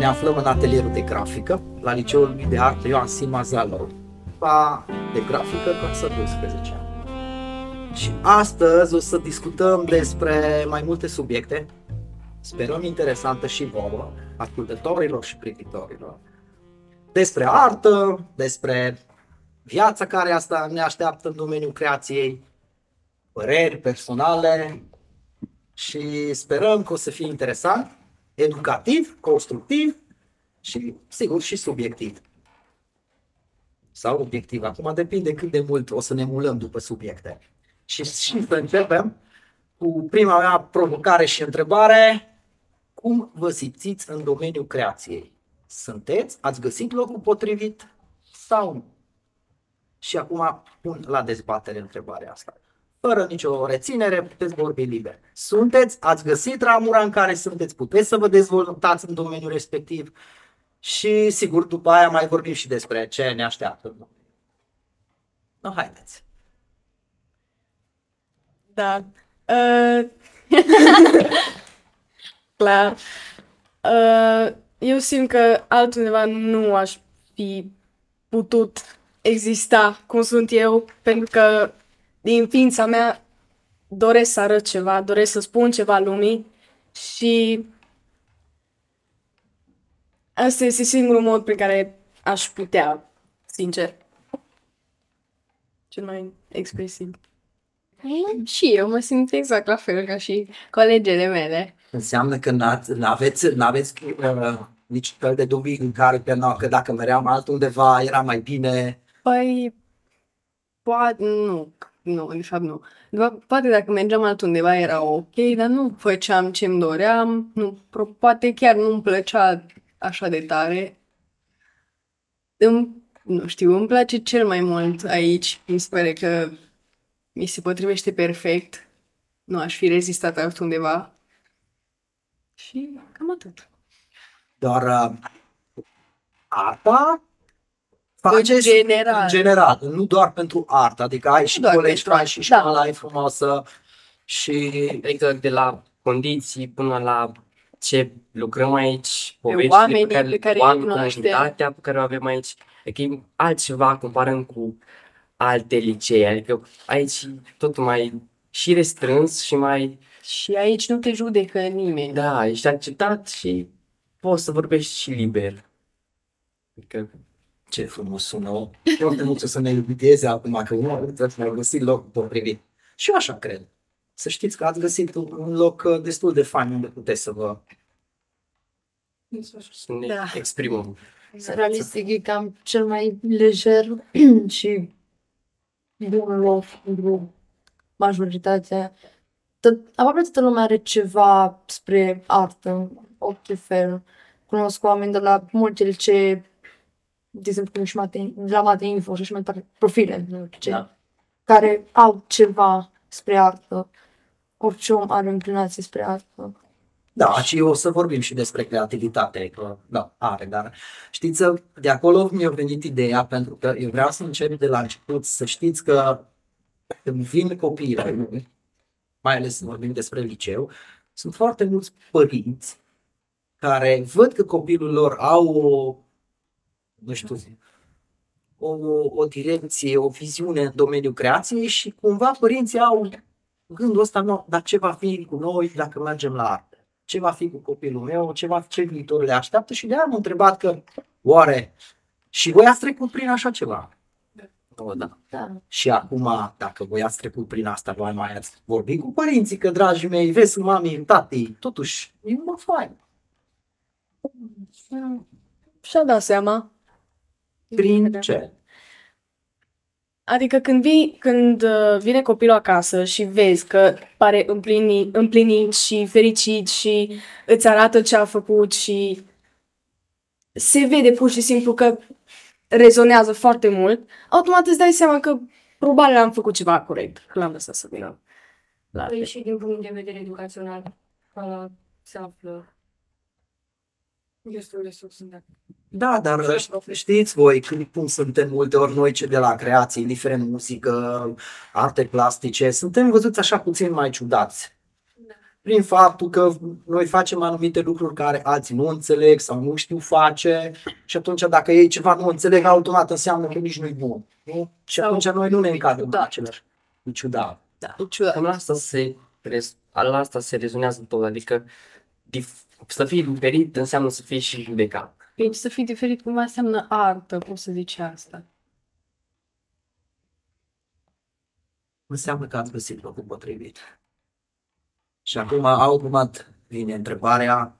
Ne aflăm în atelierul de grafică la Liceul de Artă Ioan Sima Zalău, de grafică clasa 12. Și astăzi o să discutăm despre mai multe subiecte, sperăm interesante și vouă, ascultătorilor și privitorilor, despre artă, despre viața care asta ne așteaptă în domeniul creației, păreri personale și sperăm că o să fie interesant, educativ, constructiv și, sigur, și subiectiv. Sau obiectiv. Acum depinde cât de mult o să ne mulăm după subiecte. Și să începem cu prima mea provocare și întrebare. Cum vă simțiți în domeniul creației? Ați găsit locul potrivit sau nu? Și acum pun la dezbatere întrebarea asta. Fără nicio reținere, puteți vorbi liber. Ați găsit ramura în care sunteți, puteți să vă dezvoltați în domeniul respectiv și, sigur, după aia mai vorbim și despre ce ne așteaptă. No, haideți. Da. Clar. Eu simt că altundeva nu aș fi putut exista cum sunt eu, pentru că din ființa mea doresc să arăt ceva, doresc să spun ceva lumii și asta este singurul mod prin care aș putea, sincer. Cel mai expresiv. Și eu mă simt exact la fel ca și colegele mele. Înseamnă că n-aveți nici fel de dubii în care că dacă meream altundeva era mai bine? Păi, poate, nu, de fapt nu. Poate dacă mergeam altundeva era ok, dar nu făceam ce-mi doream, poate chiar nu-mi plăcea așa de tare. Nu știu, îmi place cel mai mult aici, mi se pare că mi se potrivește perfect, nu aș fi rezistat altundeva și cam atât. Doar arta? În general. În general, nu doar pentru artă, adică ai și colegi, ai și școala, ai frumoasă și... Adică de la condiții până la ce lucrăm aici, poveștile pe care comunitatea pe care o avem aici, adică e altceva comparând cu alte licee, adică aici totul mai și restrâns și mai... Și aici nu te judecă nimeni. Da, ești acceptat și poți să vorbești și liber. Adică... Ce frumos sună, foarte mult să ne iubiteze acum, că nu trebuie să ne găsit locul potrivit. Și eu așa cred. Să știți că ați găsit un loc destul de fain unde puteți să vă exprimăm. Realistic e cam cel mai lejer și bun loc pentru majoritatea. Aproape toată lumea are ceva spre artă, în orice fel. Cunosc oameni de la multe licee, de exemplu, și la Mate Info și mai departe, profile, nu știu ce, care au ceva spre artă. Orice om are o inclinație spre artă. Da, și o să vorbim și despre creativitate, că da, are, dar știți, de acolo mi-a venit ideea, pentru că eu vreau să încep de la început, să știți că când vin copiii, mai ales să vorbim despre liceu, sunt foarte mulți părinți care văd că copilul lor au o direcție, o viziune în domeniul creației și cumva părinții au gândul ăsta, dar ce va fi cu noi dacă mergem la artă? Ce va fi cu copilul meu? Ce viitor le așteaptă? Și de-aia am întrebat că, oare și voi ați trecut prin așa ceva? Da. Și acum, dacă voi ați trecut prin asta, voi mai ați vorbit cu părinții, că, dragii mei, vezi, mami, tati, totuși, e mă fain. Și-a dat seama. Prin ce? Adică când vine copilul acasă și vezi că pare împlinit și fericit și îți arată ce a făcut și se vede pur și simplu că rezonează foarte mult, automat îți dai seama că probabil am făcut ceva corect, că l-am lăsat să vină. Păi și din punct de vedere educațional, se află destul de succint. Da, dar știți voi cum suntem multe ori noi cei de la creație, indiferent muzică, arte plastice, suntem văzuți așa puțin mai ciudați. prin faptul că noi facem anumite lucruri care alții nu înțeleg sau nu știu face și atunci dacă ei ceva nu înțeleg, automat înseamnă că nici nu-i bun. Nu? Și atunci noi nu ne încadrăm în același. E ciudat. E ciudat. Cam la asta se rezonează tot, adică să fii diferit înseamnă să fii și judecat. Deci să fii diferit cumva înseamnă artă, cum să zici asta. Înseamnă că ați găsit locul potrivit. Și acum, automat, vine întrebarea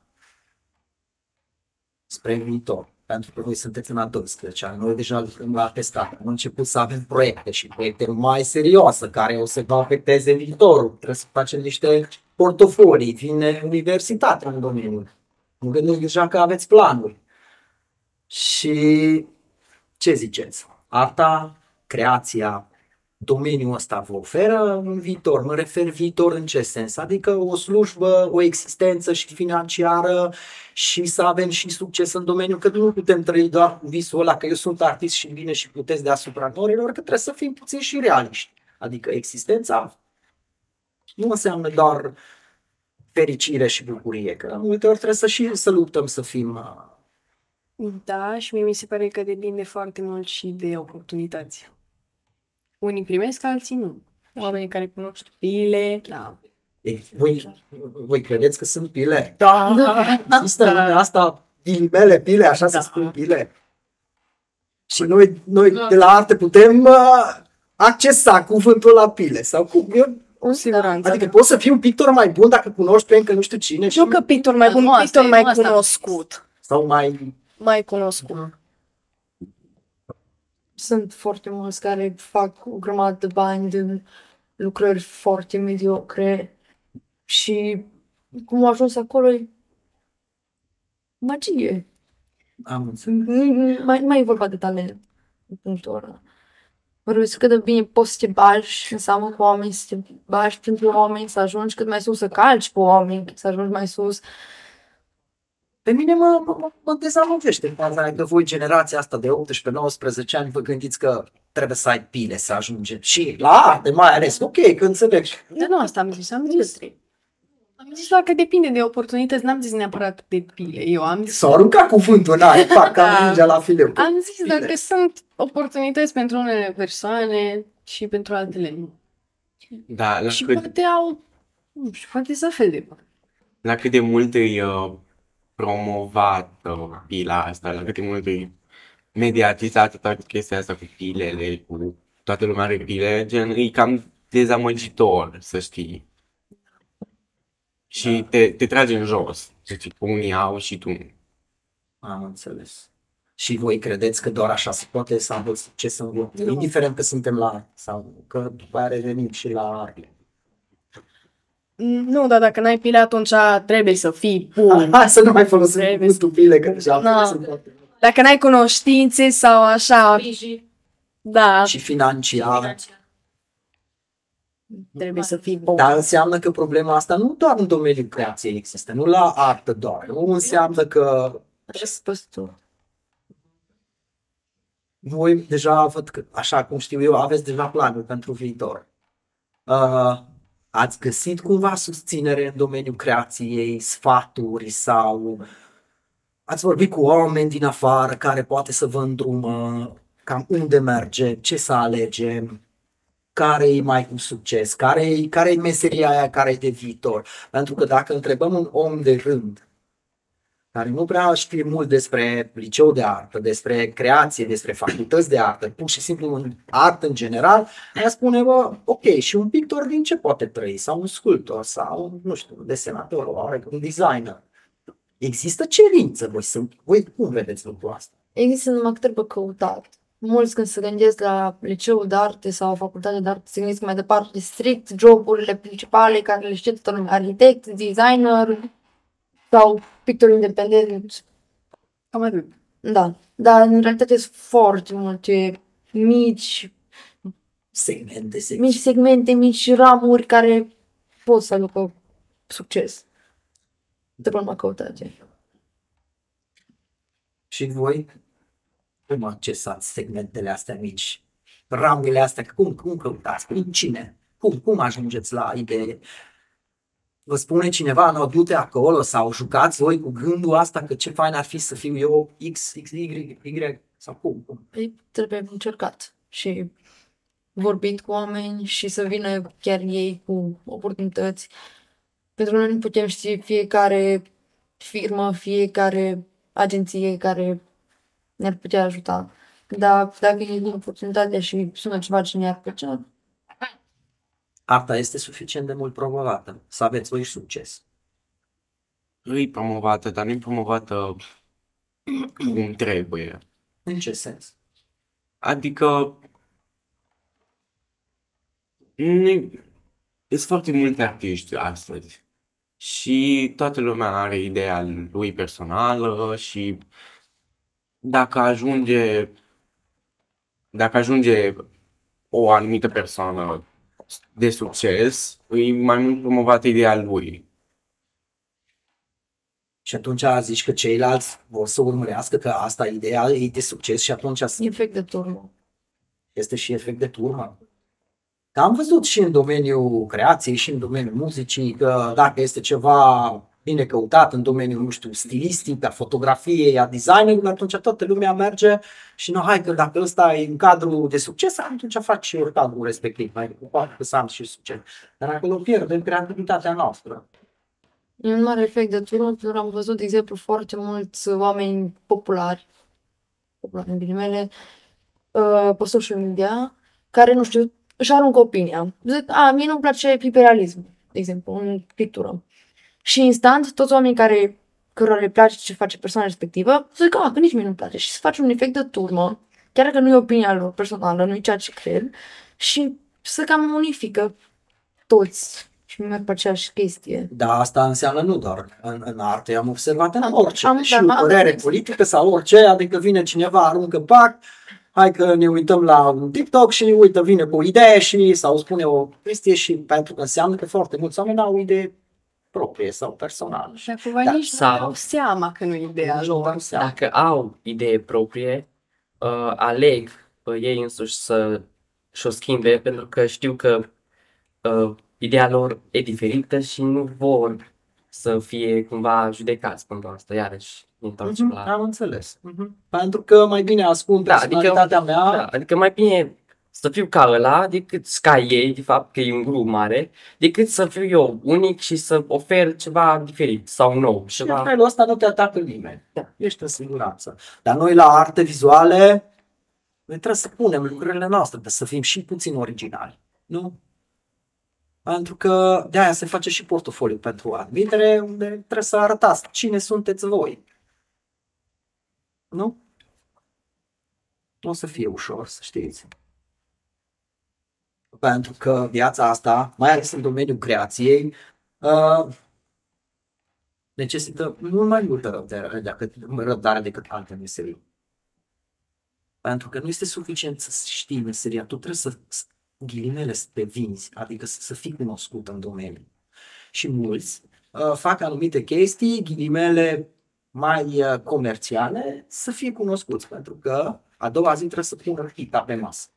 spre viitor. Pentru că voi sunteți în a 12-a, noi deja lucrăm la atestat. Am început să avem proiecte și proiecte mai serioase care o să vă afecteze viitorul. Trebuie să facem niște portofolii, vine universitatea în domeniu. Nu gândiți deja că aveți planuri. Și ce ziceți? Arta, creația, domeniul ăsta vă oferă un viitor. Mă refer viitor în ce sens? Adică o slujbă, o existență și financiară și să avem și succes în domeniu, că nu putem trăi doar cu visul ăla că eu sunt artist și vine și plutesc deasupra norilor, că trebuie să fim puțin și realiști. Adică existența nu înseamnă doar fericire și bucurie, că multe ori trebuie să și să luptăm să fim. Da, și mie mi se pare că depinde foarte mult și de oportunități. Unii primesc, alții nu. Oamenii care cunosc pile. Da. Voi credeți că sunt pile? Da. Există lumea asta, ghilimele, pile, așa se spun pile. Și noi de la arte putem accesa cuvântul la pile. Sau Cu siguranță. adică poți să fii un pictor mai bun dacă cunoști pe încă nu știu cine. Nu că pictor mai bun, Nu, asta pictor e, mai nu asta am cunoscut. Sau mai... Mai cunoscut. Sunt foarte mulți care fac o grămadă de bani din lucrări foarte mediocre și cum au ajuns acolo e magie. Am înțeles. Mai e vorba de talent în punctul ăla. Vorbesc cât de bine poți să te bagi în seamă cu oameni, să te bagi pentru oameni, să ajungi cât mai sus, să calci pe oameni, să ajungi mai sus. Pe mine mă dezamăgește în faza aia că voi, generația asta de 18-19 ani, vă gândiți că trebuie să ai pile să ajungem. Și la arte mai ales, ok, că înțelegi. Dar nu asta am zis. Am zis doar că depinde de oportunități, n-am zis neapărat de pile. Eu am zis, S-au aruncat cuvântul în aer, fac ca mingea la fileu. am zis Pile. doar că sunt oportunități pentru unele persoane și pentru altele nu. Da, Și poate au, nu știu, poate să fel de bani. la cât de mult e promovat pila asta, la cât de mult e mediatizată toată chestia asta cu pilele, cu toată lumea are pile, gen, e cam dezamăgitor, să știi. Și te trage în jos, să știi, că unii au și tu nu. Am înțeles. Și voi credeți că doar așa se poate să avem succes în viață, indiferent că suntem la arte sau că după aia revenim și la arte. Nu, dar dacă n-ai pile, atunci trebuie să fii bun. Hai să nu mai folosim Trebuie cuvântul pile, că deja Da. se poate. Dacă n-ai cunoștințe sau așa, da, Și financiar. trebuie să fii bun. Dar înseamnă că problema asta nu doar în domeniul creației există, nu la artă doar. Nu înseamnă că Răspăstor. voi deja văd că, așa cum știu eu, aveți deja planuri pentru viitor. Ați găsit cumva susținere în domeniul creației, sfaturi sau ați vorbit cu oameni din afară care poate să vă îndrumă cam unde merge, ce să alegem, care e mai cu succes, care e meseria aia care e de viitor. Pentru că dacă întrebăm un om de rând care nu prea știe mult despre liceu de artă, despre creație, despre facultăți de artă, pur și simplu în artă în general, aia spune, bă, ok, și un pictor din ce poate trăi? Sau un sculptor, sau, nu știu, un desenator, un designer. Există cerință, voi cum vedeți lucrul ăsta? Există numai că trebuie căutat. Mulți când se gândesc la liceu de arte sau facultate de arte, se gândesc mai departe strict joburile principale care le știe toată lumea, arhitect, designer sau pictor independent. Cam atât. Da, dar în realitate sunt foarte multe mici segmente, mici ramuri care pot să aducă succes. Trebuie numai căutate. Și voi cum accesați segmentele astea mici, ramurile astea, cum căutați, prin cine, cum ajungeți la idee? vă spune cineva, nu, du-te acolo sau jucați voi cu gândul asta că ce fain ar fi să fiu eu X, Y sau cum? Păi trebuie încercat și vorbit cu oameni și să vină chiar ei cu oportunități. Pentru că noi nu putem ști fiecare firmă, fiecare agenție care ne-ar putea ajuta. Dar dacă e oportunitatea și sună ceva ce ne-ar plăcea, Arta este suficient de mult promovată, să aveți voi succes. E promovată, dar nu e promovată cum trebuie. În ce sens? Adică sunt foarte mulți artiști astăzi și toată lumea are ideea lui personală și dacă ajunge o anumită persoană de succes, e mai mult promovată ideea lui. Și atunci zici că ceilalți vor să urmărească că asta e ideea e de succes și atunci efect de turmă. este și efect de turmă. Că am văzut și în domeniul creației și în domeniul muzicii că dacă este ceva bine căutat în domeniul, nu știu, stilistic, a fotografiei, a designului, atunci toată lumea merge și nu, hai că dacă ăsta e în cadrul de succes, atunci faci și eu cadrul respectiv, mai poate că să am și succes. Dar acolo pierdem creativitatea noastră. E un mare efect de turmă, pentru că am văzut, de exemplu, foarte mulți oameni populari în ghilimele, pe social media, care, nu știu, își aruncă opinia. Zic, mie nu-mi place hiperrealismul, de exemplu, în pictură. Și instant, toți oamenii cărora le place ce face persoana respectivă, zic, că nici mie nu-mi place. Și se face un efect de turmă, chiar dacă nu e opinia lor personală, nu e ceea ce cred, și se cam unifică toți și merg pe aceeași chestie. Da, asta înseamnă nu doar în artă, am observat în orice. Și dar o părere politică sau orice, adică vine cineva, aruncă pac, hai că ne uităm la un TikTok și uite, vine cu o idee și sau spune o chestie și pentru că înseamnă că foarte mulți oameni au o idee proprie sau personală. Și cumva Da, nici nu sau- dau seama că nu e ideea Nici nu lor. dau seama. Dacă au idee proprie, aleg pe ei însuși și o schimbe pentru că știu că ideea lor e diferită și nu vor să fie cumva judecați pentru asta. Iarăși, ne întoarcem la... Am înțeles. Pentru că mai bine ascund Da, personalitatea mea. Da, adică mai bine să fiu ca ăla decât ca ei, de fapt că e un grup mare, decât să fiu eu unic și să ofer ceva diferit sau nou. Și în Ceva... felul ăsta nu te atacă nimeni. Ești în siguranță. Dar noi la arte vizuale, noi trebuie să punem lucrurile noastre, trebuie să fim și puțin originali. Nu? Pentru că de aia se face și portofoliu pentru admitere, unde trebuie să arătați cine sunteți voi. Nu? Nu o să fie ușor, să știți. Pentru că viața asta, mai ales în domeniul creației, necesită mult mai multă răbdare decât alte meserii. Pentru că nu este suficient să știi meseria, tu trebuie să ghilimele să te vinzi, adică să fii cunoscut în domeniu. Și mulți fac anumite chestii, ghilimele mai comerciale, să fie cunoscuți, pentru că a doua zi trebuie să pună hita pe masă.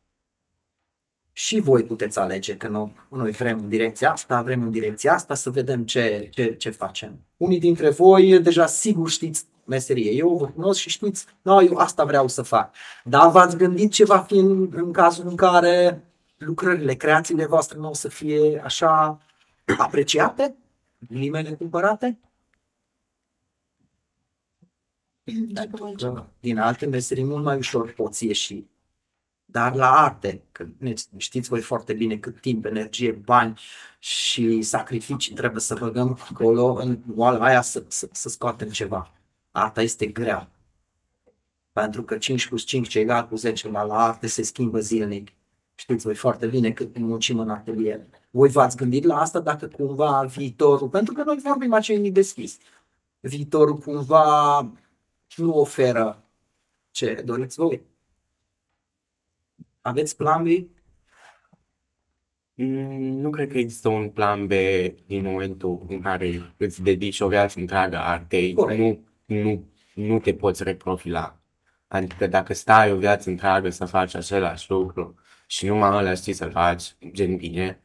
Și voi puteți alege că noi vrem în direcția asta, vrem în direcția asta, să vedem ce facem. Unii dintre voi deja sigur știți meserie. Eu vă cunosc și știți, eu asta vreau să fac. Dar v-ați gândit ce va fi în cazul în care lucrările, creațiile voastre nu o să fie așa apreciate? Ghilimele cumpărate? Din alte meserii mult mai ușor poți ieși. Dar la arte, că știți voi foarte bine cât timp, energie, bani și sacrificii trebuie să băgăm acolo în oala aia să scoatem ceva. Arta este grea. Pentru că 5 plus 5 e egal cu 10, la arte se schimbă zilnic. Știți voi foarte bine cât muncim în atelier. Voi v-ați gândit la asta dacă cumva viitorul, pentru că noi vorbim acei deschis, viitorul cumva nu oferă ce doriți voi? Aveți plan B? Nu cred că există un plan B din momentul în care îți dedici o viață întreagă artei. Nu te poți reprofila. Adică dacă stai o viață întreagă să faci același lucru și numai ăla știi să-l faci, gen bine,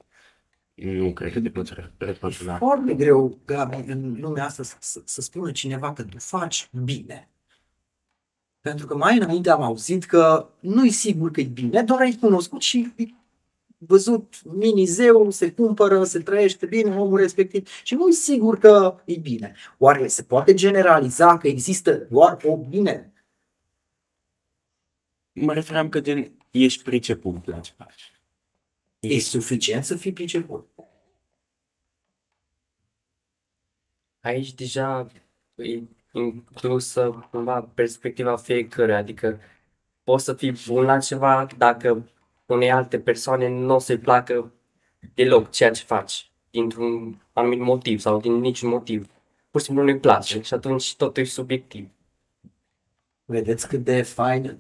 Nu cred că te poți reproșa. Foarte greu, Gabi, în lumea asta să spună cineva că tu faci bine. Pentru că mai înainte am auzit că nu-i sigur că e bine, doar ai cunoscut și văzut mini-zeu, se cumpără, se trăiește bine omul respectiv și nu-i sigur că e bine. Oare se poate generaliza că există doar o bine? Mă referam că ești priceput la ce faci. E suficient să fii priceput. Aici deja e inclusă cumva perspectiva fiecăruia, adică poți să fii bun la ceva dacă unei alte persoane nu o să-i placă deloc ceea ce faci, dintr-un anumit motiv sau din niciun motiv. Pur și simplu nu-i place și atunci totul e subiectiv. Vedeți cât de fain.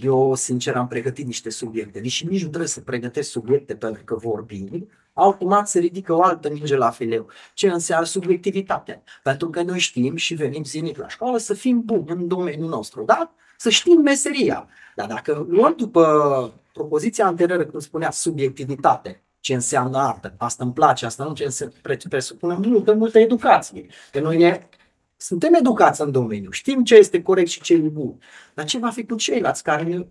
Eu, sincer, am pregătit niște subiecte. Nici nu trebuie să pregătești subiecte pentru că vorbim. Automat se ridică o altă minge la fileu. Ce înseamnă subiectivitatea? Pentru că noi știm și venim zilnic la școală să fim buni în domeniul nostru, da? Să știm meseria. Dar dacă luăm după propoziția anterioară când spunea subiectivitate, ce înseamnă artă, asta îmi place, asta nu, ce înseamnă, presupune multă educație. Că noi suntem educați în domeniu, știm ce este corect și ce e bun. Dar ce va fi cu ceilalți care ne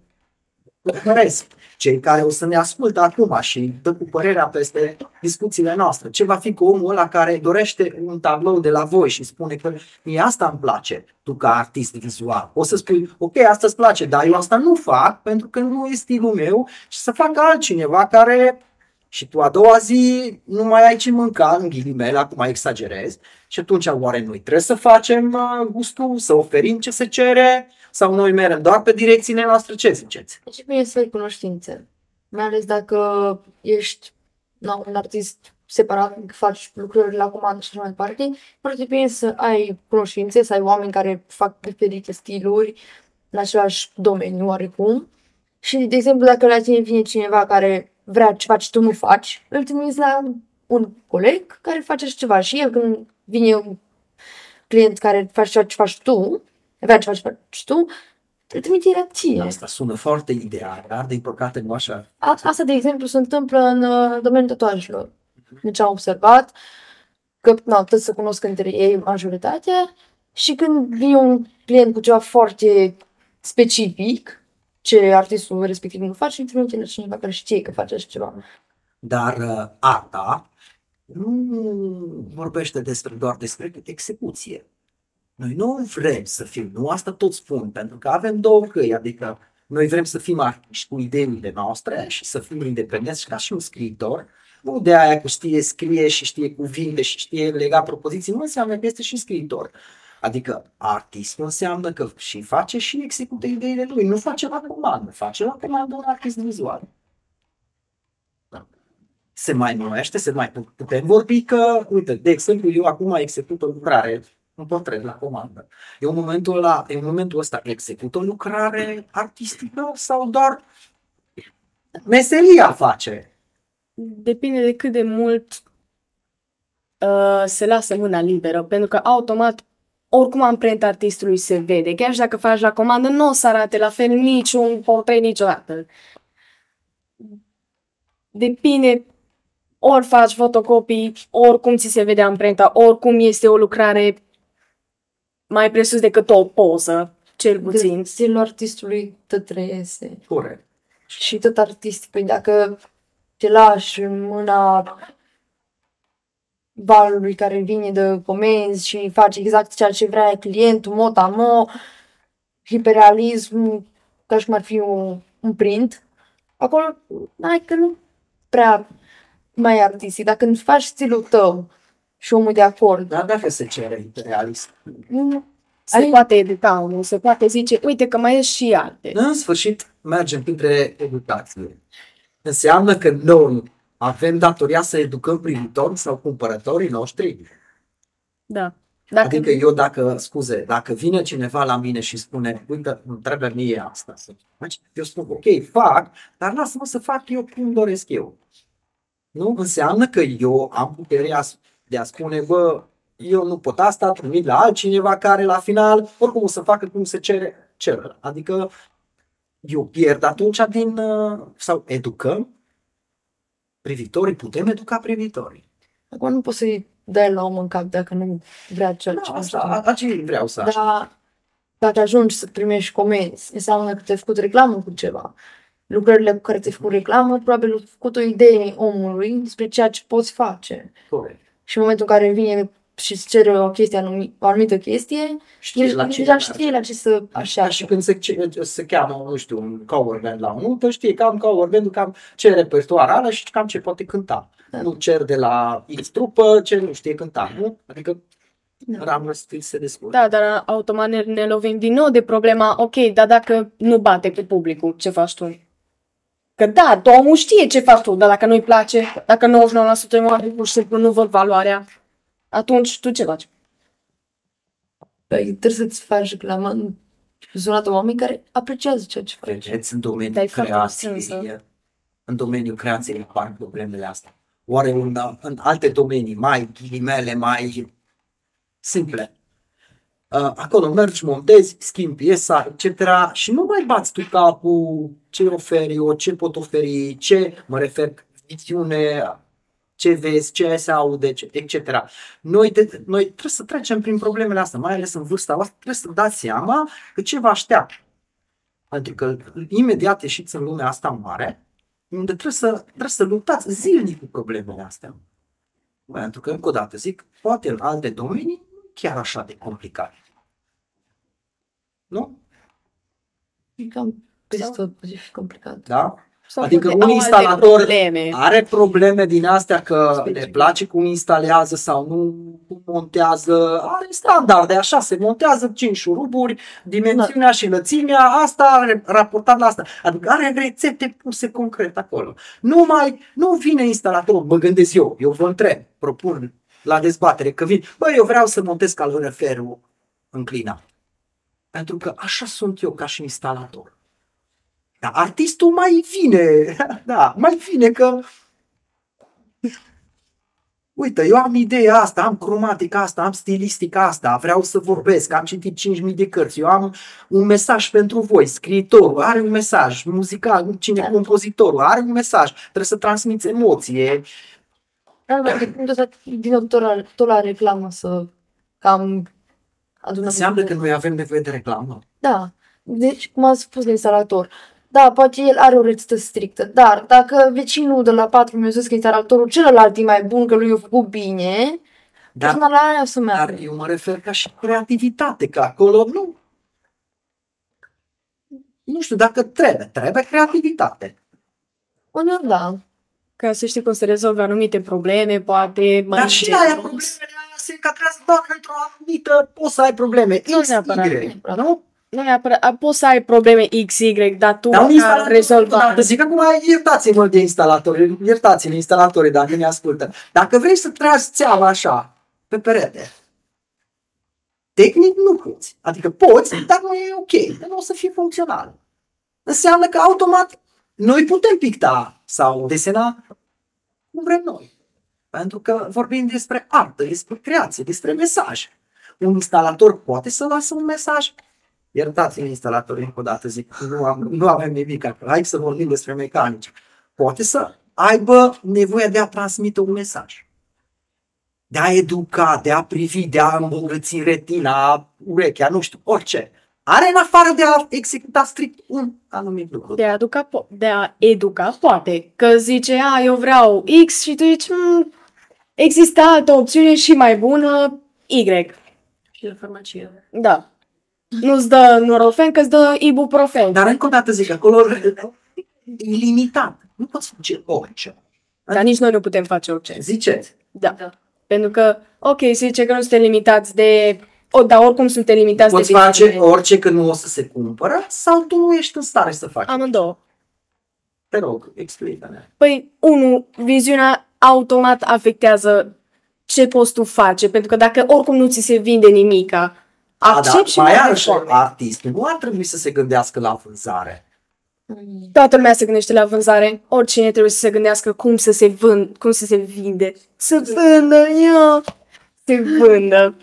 urmăresc? Cei care o să ne ascultă acum și dă cu părerea peste discuțiile noastre. Ce va fi cu omul ăla care dorește un tablou de la voi și spune că mie asta îmi place, tu ca artist vizual. O să spui, ok, asta îți place, dar eu asta nu fac pentru că nu e stilul meu și să facă altcineva care... Și tu a doua zi nu mai ai ce mânca, în ghilimele, acum exagerez, și atunci oare noi trebuie să facem gustul, să oferim ce se cere, sau noi mergem doar pe direcțiile noastre, ce ziceți? Deci bine să ai cunoștințe. Mai ales dacă ești un artist separat, faci lucruri la comandă și așa mai departe, foarte bine să ai cunoștințe, să ai oameni care fac diferite stiluri în același domeniu oarecum. Și, de exemplu, dacă la tine vine cineva care vrea ceva ce tu nu faci, îl trimiți la un coleg care face așa ceva. Și el, când vine un client care face ceva ce faci tu, vrea ceva ce faci tu, îl trimite la tine. Asta sună foarte ideal, dar din păcate nu așa. Asta, de exemplu, se întâmplă în domeniul tatuajelor. Deci am observat că toți se cunosc între ei majoritatea și când vine un client cu ceva foarte specific, ce artistul respectiv nu face, îi trimite la cineva care știe că face așa ceva. Dar arta nu vorbește doar despre execuție. Noi nu vrem să fim, nu asta tot spun, pentru că avem două căi, adică noi vrem să fim artiști cu ideile noastre și să fim independenți și ca și un scriitor. Nu de aia că știe scrie și știe cuvinte și știe lega propoziții, nu înseamnă că este și scriitor. Adică artist nu înseamnă că și face și execută ideile lui, nu face la comandă, face la comandă un artist vizual. Se mai numește, se mai putem vorbi că, uite, de exemplu, eu acum execut o lucrare, un portret la comandă. Eu în momentul ăsta execut o lucrare artistică sau doar meseria face? Depinde de cât de mult se lasă mâna liberă, pentru că automat oricum amprenta artistului se vede. Chiar și dacă faci la comandă, nu o să arate la fel niciun portret niciodată. Depinde, ori faci fotocopii, oricum ți se vede amprenta, oricum este o lucrare mai presus decât o poză, cel puțin. Stilul artistului tot reiese. Corect. Și tot artistic, păi dacă te lași în mâna valului care vine de comenzi și faci exact ceea ce vrea clientul, mot-a-mot, hiperrealism, ca și cum ar fi un print, acolo, hai că nu prea mai artistic. Dacă nu faci stilul tău și omul de acord, Dar dacă se cere realist. Se poate educa omul, se poate zice, uite că mai e și alte. În sfârșit, mergem printre educație. Înseamnă că noi avem datoria să educăm privitorii sau cumpărătorii noștri. Da. Adică eu dacă vine cineva la mine și spune, uite, îmi trebuie mie asta să faci, eu spun, ok, fac, dar lasă-mă să fac eu cum doresc eu. Nu? Înseamnă că eu am puterea de a spune, bă, eu nu pot asta, trimit la altcineva care la final, oricum o să facă cum se cere celălalt. Adică eu pierd atunci sau educăm privitorii, putem educa privitorii. Acum nu poți să-i dai la om în cap dacă nu vrea ceea ce nu știu. Asta vreau să așa. Dar dacă ajungi să primești comenzi, înseamnă că ți-ai făcut reclamă cu ceva. Lucrările cu care ți-ai făcut reclamă, probabil ai făcut o idee omului despre ceea ce poți face. Corect. Și în momentul în care vine și îți cere o chestie, o anumită chestie, Știi la el ce deja știe la ce să Așa, și când se cheamă, nu știu, un cover band la unul, tu știi cam cover band-ul, cam ce repertoar are și cam ce poate cânta. Da. Nu cer de la X trupă ce nu știe cânta, nu? Adică ramul stil se descurcă. Da, dar automat ne lovim din nou de problema, ok, dar dacă nu bate cu publicul, ce faci tu? Că da, omul știe ce faci tu, dar dacă nu-i place, dacă 99% oameni pur și simplu nu văd valoarea, atunci tu ce faci? Păi, trebuie să-ți faci reclamă în zona de oameni care apreciază ceea ce faci. Vedeți, în domeniul Dar e foarte creației, strânsă. în domeniul creației apar problemele astea. Oare în alte domenii, mai ghilimele, mai simple, acolo mergi, montezi, schimbi piesa, etc. Și nu mai bați tu capul ce oferi eu, ce pot oferi, ce mă refer, viziune, ce vezi, ce se aude, etc. Noi trebuie să trecem prin problemele astea, mai ales în vârsta asta, trebuie să dați seama că ce vă așteaptă. Pentru că imediat ieșiți în lumea asta mare, unde trebuie să luptați zilnic cu problemele astea. Pentru că, încă o dată zic, poate în alte domenii nu e chiar așa de complicat. Nu? E cam peste tot poate fi complicat. Da? Sau Adică poate un au alte instalator probleme. are probleme din astea că Specific. le place cum instalează sau nu cum montează, are standarde, așa se montează 5 șuruburi, dimensiunea și lățimea, asta raportat la asta. Adică are rețete puse concret acolo. Nu vine instalatorul, mă gândesc eu vă întreb, propun la dezbatere că vin, eu vreau să montez caloriferul înclinat. Pentru că așa sunt eu ca și instalator. Dar artistul mai vine, da, mai vine că uite, eu am ideea asta, am cromatica asta, am stilistica asta, vreau să vorbesc, am citit 5.000 de cărți, eu am un mesaj pentru voi, scriitorul are un mesaj, muzical, compozitorul are un mesaj, trebuie să transmiți emoție. Din tot la reclamă să cam adunăm. Înseamnă că noi avem nevoie de reclamă. Da. Deci, cum a spus de instalator, da, poate el are o rețetă strictă, dar dacă vecinul de la 4 mi-a zis că instalatorul celălalt e mai bun, că lui i-a făcut bine, persoana la aia o să meargă. Dar eu mă refer ca și creativitate, că acolo nu știu dacă trebuie creativitate. Uneori, da. Ca să știi cum să rezolvi anumite probleme, poate mai Dar și aia, problemele alea se încadrează doar într-o anumită, poți să ai probleme Nu X, neapărat. Y, nu? Nu neapărat, poți să ai probleme XY, dar tu Dar un ca instalator, rezolva. zic acum, iertați-mă de instalatori, iertați-ne instalatorii dacă ne ascultă. Dacă vrei să tragi țeava așa, pe perete, tehnic nu poți. Adică poți, dar nu e ok, nu o să fie funcțional. Înseamnă că automat noi putem picta sau desena cum vrem noi. Pentru că vorbim despre artă, despre creație, despre mesaj. Un instalator poate să lasă un mesaj? Iertați-ne instalatorii încă o dată, zic, nu avem nimic acolo. Hai să vorbim despre mecanici. Poate să aibă nevoie de a transmite un mesaj. De a educa, de a privi, de a îmbogăți retina, urechea, nu știu, orice. Are în afară de a executa strict un anumit lucru. De a educa, poate. Că zice, eu vreau X și tu zici, există altă opțiune și mai bună, Y. Și la farmacie. Da. Nu-ți dă Nurofen, că îți dă Ibuprofen. Dar încă o dată zic, acolo e limitat. Nu poți face orice. Dar nici noi nu putem face orice. Ziceți. Da. Pentru că, ok, se zice că nu suntem limitați de... dar oricum suntem limitați Poți de face viziune. orice când nu o să se cumpără sau tu nu ești în stare să faci. Amândouă. Te rog, explică-ne. Păi, viziunea automat afectează ce poți tu face, pentru că dacă oricum nu ți se vinde nimica, accept și mai mai are are și artistul. Nu ar trebui să se gândească la vânzare. Toată lumea se gândește la vânzare. Oricine trebuie să se gândească cum să se vinde. Să vândă, se vândă.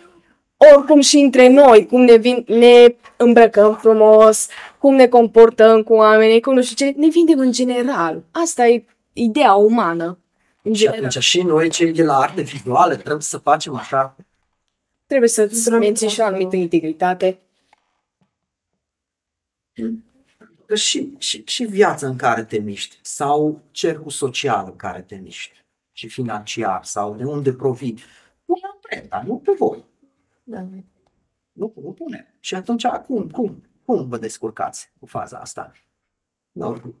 Oricum și între noi, cum ne îmbrăcăm frumos, cum ne comportăm cu oamenii, cum nu știu ce, ne vindem în general. Asta e ideea umană. În Și general, atunci și noi, cei de la arte vizuală, trebuie să facem așa. trebuie să-ți menții și o anumită integritate. Că și viața în care te miști, sau cercul social în care te miști, și financiar, sau de unde provii. Pune amprenta, nu pe voi. Da. Nu pune. Și atunci, cum vă descurcați cu faza asta? Nu.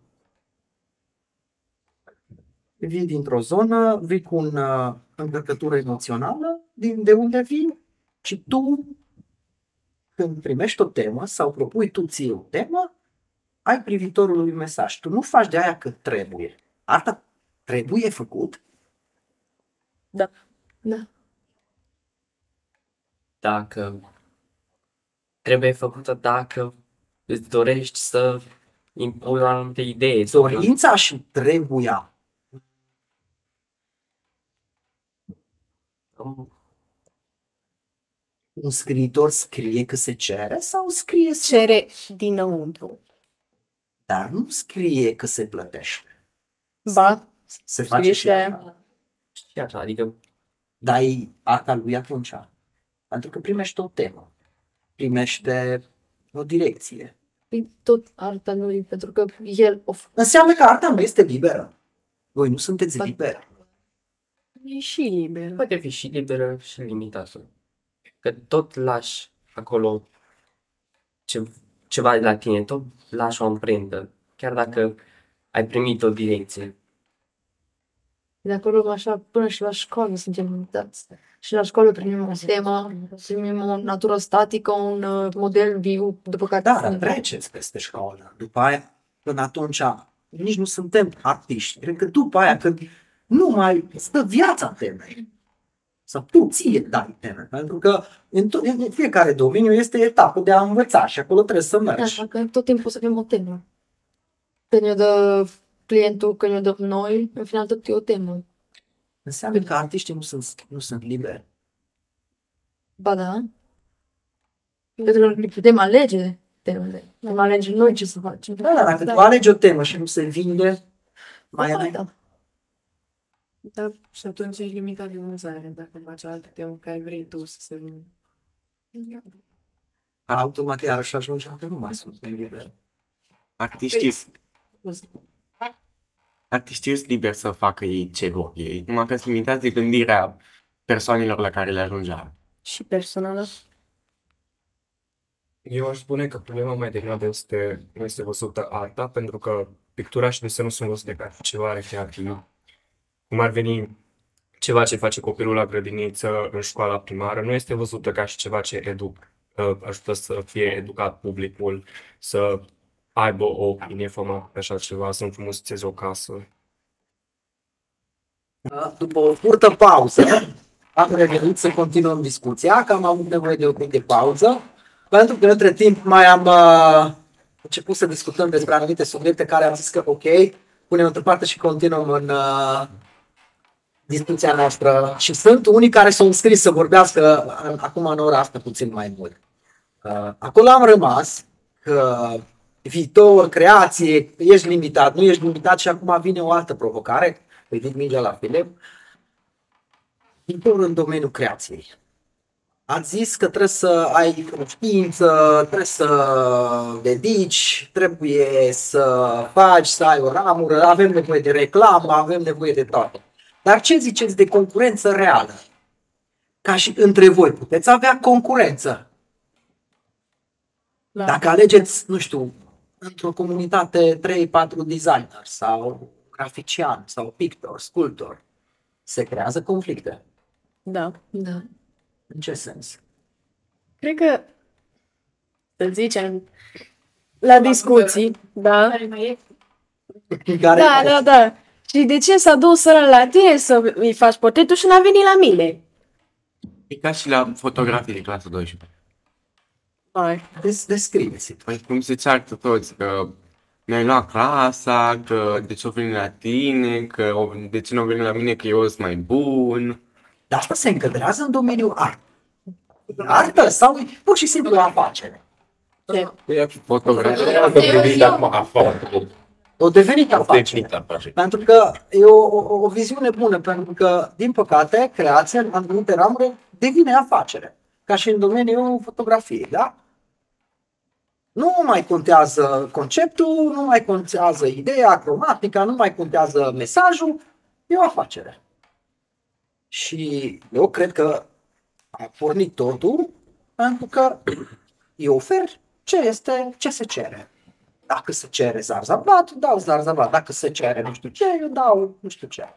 Vii dintr-o zonă, vii cu o încărcătură emoțională, de unde vii, și tu, când primești o temă sau propui tu ție o temă, ai privitorului mesaj. Tu nu faci de aia că trebuie. Arta trebuie făcut. Da. Da. Dacă trebuie făcută, dacă îți dorești să impui o anumită idee. Dorința și trebuia. Un scriitor scrie că se cere sau scrie Cere dinăuntru. dar nu scrie că se plătește. Ba, Se scrie face și și aia. asta. Și așa, adică Dar e arta lui atunci. Pentru că primește o temă. Primește o direcție. Păi tot arta lui, pentru că el o Înseamnă că arta nu este liberă. Voi nu sunteți Ba- liberi. E și liber. poate fi și liberă și limitată. Că tot lași acolo ceva de la tine, tot lași o amprentă. Chiar dacă ai primit o direcție. de acolo așa până și la școală suntem limitați. Și la școală primim o temă, primim o natură statică, un model viu, după care Da, dar treceți peste școală. După aia, până atunci, nici nu suntem artiști. Cred că după aia, când nu mai stă viața temei, sau tu ție dai teme, pentru că în fiecare domeniu este etapă de a învăța și acolo trebuie să mergi. Da, că tot timpul să avem o temă. Că ne dă clientul, că ne dă noi, în final tot e o temă. Înseamnă că artiștii nu sunt liberi. Ba da. Pentru că ne putem alege temele. Putem alege noi ce să facem. Da, dar dacă tu alegi o temă și nu se vinde, mai ai... Da. Da, și atunci ești limitat de vânzare, dacă faci alte temă care vrei tu să se vândă. Automat iarăși ajunge că nu mai sunt liberi. Artiștii sunt liberi să facă ei ce vor ei, numai că sunt limitați de gândirea persoanelor la care le ajunge. Și personală. Eu aș spune că problema mai degrabă nu este văzută arta, pentru că pictura și desenul sunt văzute ca ceva recreativ. Cum ar veni ceva ce face copilul la grădiniță, în școala primară, nu este văzută ca și ceva ce ajută să fie educat publicul, să aibă o opinie formată pe așa ceva, să înfrumusețeze o casă. După o scurtă pauză, am revenit să continuăm discuția, că am avut nevoie de o pic de pauză, pentru că între timp mai am început să discutăm despre anumite subiecte care am zis că ok, punem într-o parte și continuăm în discuția noastră. Și sunt unii care s-au înscris să vorbească acum în ora asta puțin mai mult. Acolo am rămas că viitor, creație, ești limitat, nu ești limitat și acum vine o altă provocare. Ridic mingea la Filip. Viitor în domeniul creației. Ați zis că trebuie să ai cunoștință, trebuie să dedici, trebuie să faci, să ai o ramură, avem nevoie de reclamă, avem nevoie de toate. Dar ce ziceți de concurență reală? Ca și între voi, puteți avea concurență. Da. Dacă alegeți, nu știu, într-o comunitate 3-4 designer sau grafician sau pictor, sculptor, se creează conflicte. Da. Da. În ce sens? Cred că, să zicem, la discuții, da. Da. Și de ce s-a dus ăla la tine să îi faci portretul și n-a venit la mine? E ca și la fotografii de clasă 12. Hai. Descrieți-te. Păi cum se ceartă toți, că mi-ai luat clasa, că de ce o veni la tine, că de ce nu o veni la mine, că eu sunt mai bun. Dar asta se încadrează în domeniul art. Artă sau e pur și simplu o afacere? Fotografia să priviți acum afară. O devenit afacere. Devenit afacere. Pentru că e o viziune bună, pentru că, din păcate, creația în anumite ramuri devine afacere. Ca și în domeniul fotografiei, da? Nu mai contează conceptul, nu mai contează ideea, cromatica, nu mai contează mesajul, e o afacere. Și eu cred că a pornit totul pentru că eu ofer ce se cere. Dacă se cere zarzabat, dau zarzabat. Dacă se cere nu știu ce, eu dau nu știu ce.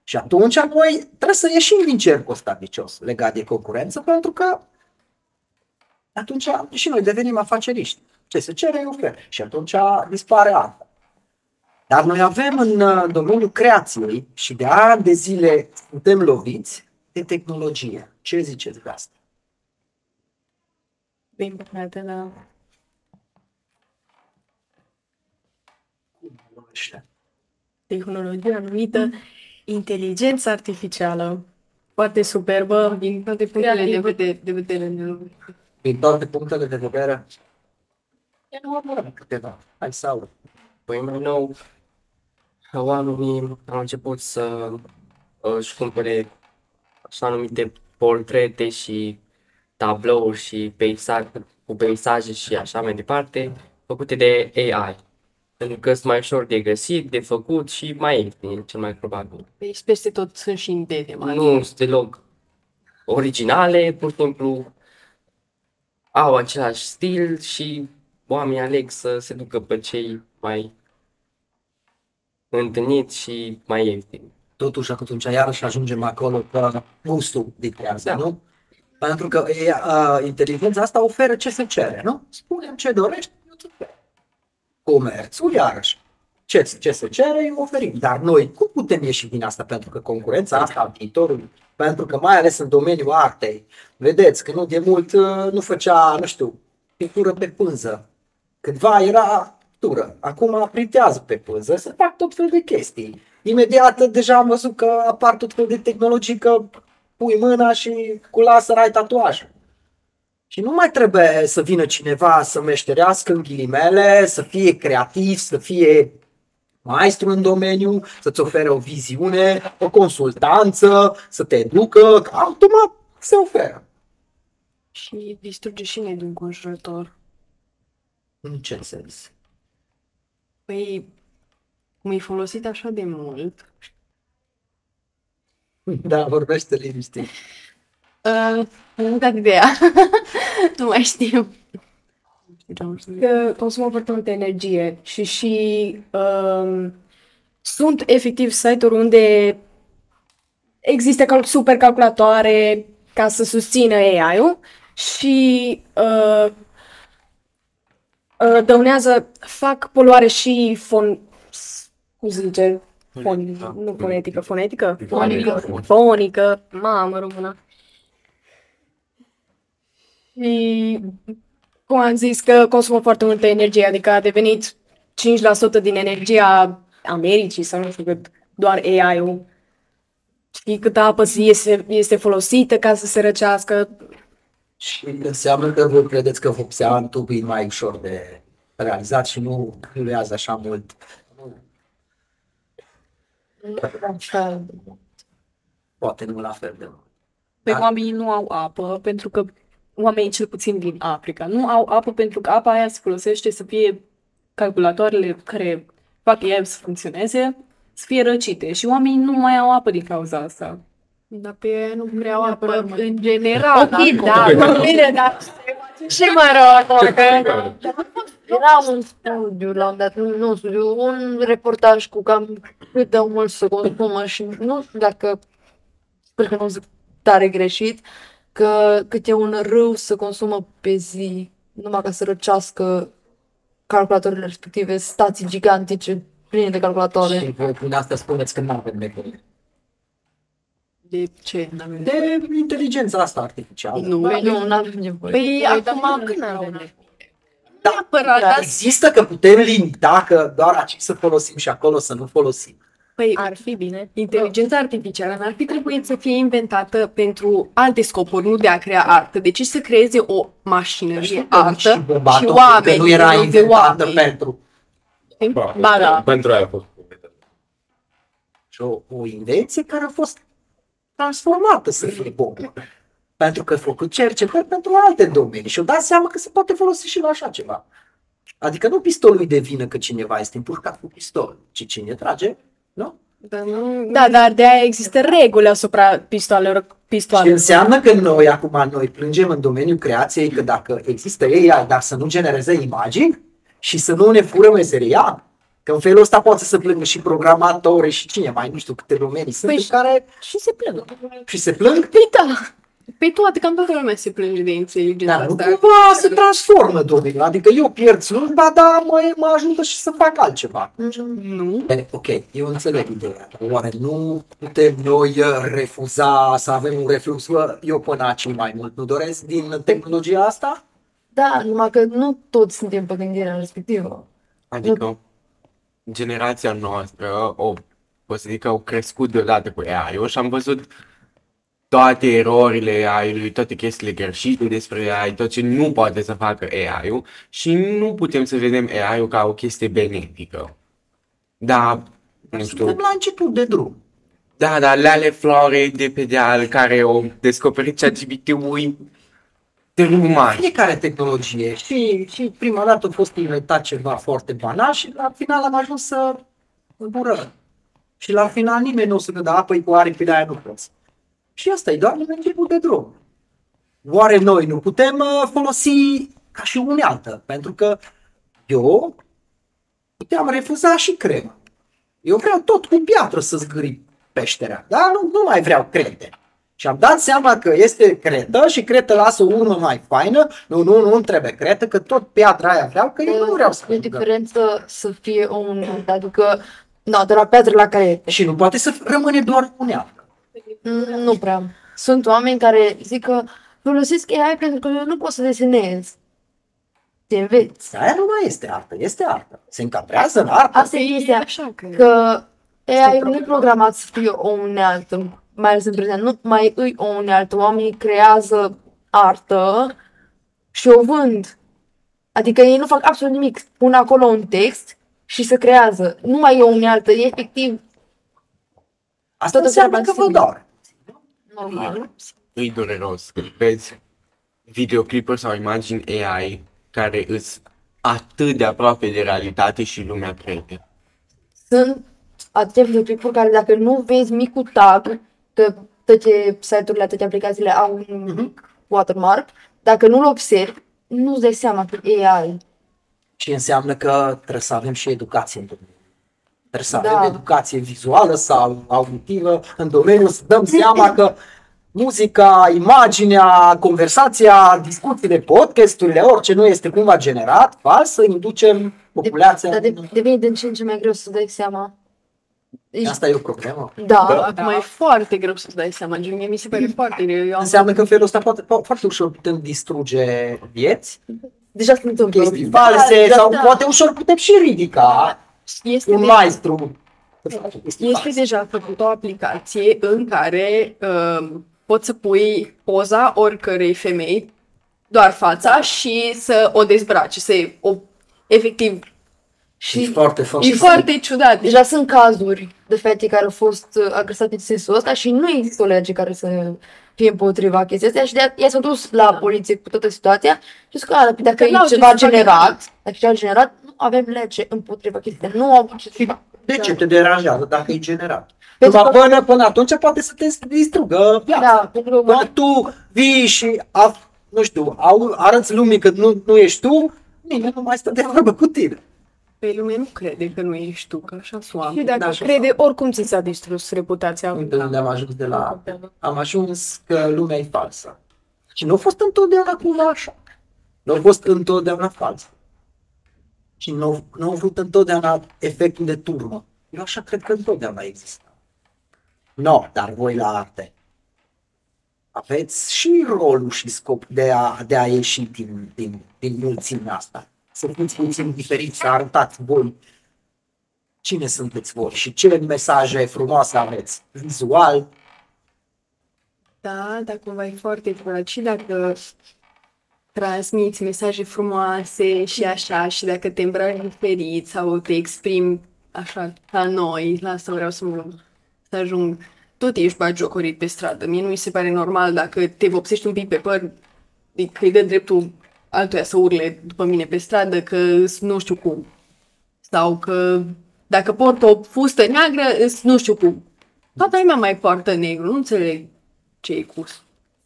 Și atunci noi trebuie să ieșim din cercul ăsta vicios legat de concurență, pentru că atunci și noi devenim afaceriști. Ce se cere, eu ofer. Și atunci dispare arta. Dar noi avem în domeniul creației și de ani de zile suntem loviți de tehnologie. Ce ziceți de asta? Din păcate, da. Tehnologia numită inteligența artificială. Foarte superbă. Din toate punctele de vedere. Din toate punctele de vedere. E nu câteva. Hai să aud. Păi mai nou, oamenii au început să își cumpere așa numite portrete și tablouri și cu peisaje și așa mai departe, făcute de AI. Pentru că sunt mai ușor de găsit, de făcut și mai ieftin, cel mai probabil. Păi peste tot sunt și idei de mari. Nu sunt deloc originale, pur și simplu au același stil și oamenii aleg să se ducă pe cei mai întâlniți și mai ieftini. Totuși atunci iarăși ajungem acolo că gustul dictează, Da. nu? Pentru că inteligența asta oferă ce se cere, nu? Spune-mi ce dorești, eu ți ofer. Comerțul, iarăși. Ce se cere, îi oferim. Dar noi cum putem ieși din asta? Pentru că concurența asta a viitorului, pentru că mai ales în domeniul artei, vedeți că nu de mult nu făcea, nu știu, pictură pe pânză. Cândva era pictură, acum printează pe pânză, se fac tot fel de chestii. Imediat deja am văzut că apar tot fel de tehnologii, că pui mâna și cu laser ai tatuaj. Și nu mai trebuie să vină cineva să meșterească în ghilimele, să fie creativ, să fie maestru în domeniu, să-ți ofere o viziune, o consultanță, să te educă, că automat se oferă. Și distruge și mediul înconjurător. În ce sens? Păi, cum e folosit așa de mult, Da, vorbește liniștit. nu dat ideea. Nu mai știu. Că consumă foarte multă energie și sunt efectiv site-uri unde există supercalculatoare ca să susțină AI-ul și fac poluare și cum se zice? Nu fonetică, fonetică? Fonică, mamă română. Și cum am zis că consumă foarte multă energie, adică a devenit 5% din energia Americii sau nu știu cât, doar AI-ul. Știi câtă apă este folosită ca să se răcească? Și înseamnă că voi credeți că vopseantul e mai ușor de realizat și nu durează așa mult. Poate nu la fel de mult. Păi oamenii nu au apă pentru că oamenii cel puțin din Africa nu au apă pentru că apa aia se folosește să fie calculatoarele care fac AI să funcționeze, să fie răcite și oamenii nu mai au apă din cauza asta. Dar pe ei nu vreau apă în general. Ok, da, bine, dar Și mă rog, era un studiu la un dat, nu un studiu, un reportaj cu cam cât de mult se consumă și nu știu dacă, sper că nu zic tare greșit, că cât e un râu se consumă pe zi, numai ca să răcească calculatoarele respective, stații gigantice pline de calculatoare. Și voi prin asta spuneți că nu avem nevoie. De ce? N-avem De inteligența asta artificială. Nu, nu avem nevoie. Păi acum când avem? Da, există că putem limita că doar aici să folosim și acolo să nu folosim. Păi ar fi bine. Inteligența artificială n-ar fi trebuit să fie inventată pentru alte scopuri, nu de a crea artă. Deci să creeze o mașinărie artă și oameni. Că nu era inventată pentru Ba da. Pentru aia a fost. Și o invenție care a fost transformată să fie bombă. Pentru că a făcut cercetări pentru alte domenii și au dat seama că se poate folosi și la așa ceva. Adică nu pistolul îi devine că cineva este împușcat cu pistol, ci cine trage, nu? Dar nu... Da, dar de aia există reguli asupra pistoalelor. Și înseamnă că noi acum plângem în domeniul creației că dacă există AI, dar să nu genereze imagini și să nu ne fură meseria, că în felul ăsta poate să plângă și programatori și cine mai, nu știu câte domenii sunt în care Și se plâng. și se plâng, Păi da. Păi toate, cam toată lumea se plânge de inteligența dar nu asta. cumva se transformă domeniul, adică eu pierd slujba, dar mă ajută și să fac altceva. Nu. Ok, eu înțeleg ideea. Oare nu putem noi refuza să avem un reflux? Bă, eu până aici mai mult nu doresc din tehnologia asta? Da, numai că nu toți suntem pe gândirea respectivă. Adică generația noastră, pot să zic că au crescut deodată cu AI-ul și am văzut toate erorile AI-ului, toate chestiile greșite despre AI, tot ce nu poate să facă AI-ul și nu putem să vedem AI-ul ca o chestie benefică. Da, nu știu. Suntem la început de drum. Da, dar Lale Flore de pe deal care au descoperit ChatGPT-ul terumani. Fiecare tehnologie și prima dată a fost inventat ceva foarte banal și la final am ajuns să zburăm. Și la final nimeni nu o să ne dă apă cu aripi, de aia nu poți. Și asta e doar un început de drum. Oare noi nu putem folosi ca și unealtă? Pentru că eu puteam refuza și cremă. Eu vreau tot cu piatră să zgâri peșterea, dar nu mai vreau crete. Și am dat seama că este cretă și cretă lasă o urmă mai faină. Nu trebuie cretă, că tot piatra aia vreau, că eu nu vreau să E băgăm. diferență să fie o unealtă, adică, da, de la piatră la carete. Și nu poate să rămâne doar unealtă. Nu prea. Sunt oameni care zic că folosesc AI pentru că eu nu pot să desenez. Te înveți. Aia nu mai este artă, este artă. Se încadrează în artă. Asta este așa că AI nu e programat să fie o unealtă, mai ales în prezent. Nu mai îi o unealtă. Oamenii creează artă și o vând. Adică ei nu fac absolut nimic. Pun acolo un text și se creează. Nu mai e o unealtă, e efectiv Asta tot înseamnă că vă observați. doare. normal. Îi dureros când vezi videoclipuri sau imagini AI care îs atât de aproape de realitate și lumea crede. Sunt atâtea videoclipuri care dacă nu vezi micul tag, că toate site-urile, toate aplicațiile au un mic watermark, dacă nu-l observi, nu-ți dai seama că e AI. Și înseamnă că trebuie să avem și educație în domeniu. Trebuie să Da. avem educație vizuală sau auditivă în domeniu, să dăm seama că muzica, imaginea, conversația, discuțiile, podcasturile, orice nu este cumva generat, fals, să inducem populația. Dar devine din ce în ce mai greu să dai seama. Asta e o problemă. Da, Acum e foarte greu să-ți dai seama, gen, mie mi se pare foarte greu. Eu am Înseamnă că în felul ăsta foarte ușor putem distruge vieți, deja se întâmplă. chestii false, sau poate ușor putem și ridica este un de- maestru. Este deja făcut o aplicație în care poți să pui poza oricărei femei, doar fața, și să o dezbraci, efectiv. Și Și foarte e frumos. foarte ciudat. Deja sunt cazuri de fete care au fost agresate în sensul ăsta și nu există o lege care să fie împotriva chestia asta și de ea s-a dus la poliție cu toată situația și zic că dacă Că e n-au ce ceva să facă. generat, dacă e ceva generat, nu avem lege împotriva chestia. Nu au avut ce să facă. De ce te deranjează dacă e generat? Pentru Numai până atunci poate să te distrugă viața. Da, pentru că Când tu vii și, nu știu, arăți lumii că nu ești tu, nimeni nu mai stă de vorbă cu tine. Pe lume nu crede că nu ești tu, că așa sunt Și oameni. dacă Da, și crede, oricum ți s-a distrus reputația. Uite unde am ajuns am ajuns că lumea e falsă. Și nu a fost întotdeauna cumva așa. Nu a fost întotdeauna falsă. Și nu a avut întotdeauna efectul de turmă. Eu așa cred că întotdeauna există. No, dar voi la arte aveți și rolul și scop de a ieși din mulțimea asta. Să fiți puțin diferiți, să arătați voi cine sunteți voi și ce mesaje frumoase aveți, vizual. Da, dar cumva e foarte ciudat și dacă transmiți mesaje frumoase și așa, și dacă te îmbraci diferit sau te exprimi așa ca noi, la asta vreau să ajung. Tot ești bagiocorit pe stradă. Mie nu mi se pare normal dacă te vopsești un pic pe păr, că îi dă dreptul altuia să urle după mine pe stradă că nu știu cum. Sau că dacă port o fustă neagră, nu știu cum. Toată lumea mai poartă negru, nu înțeleg ce e cu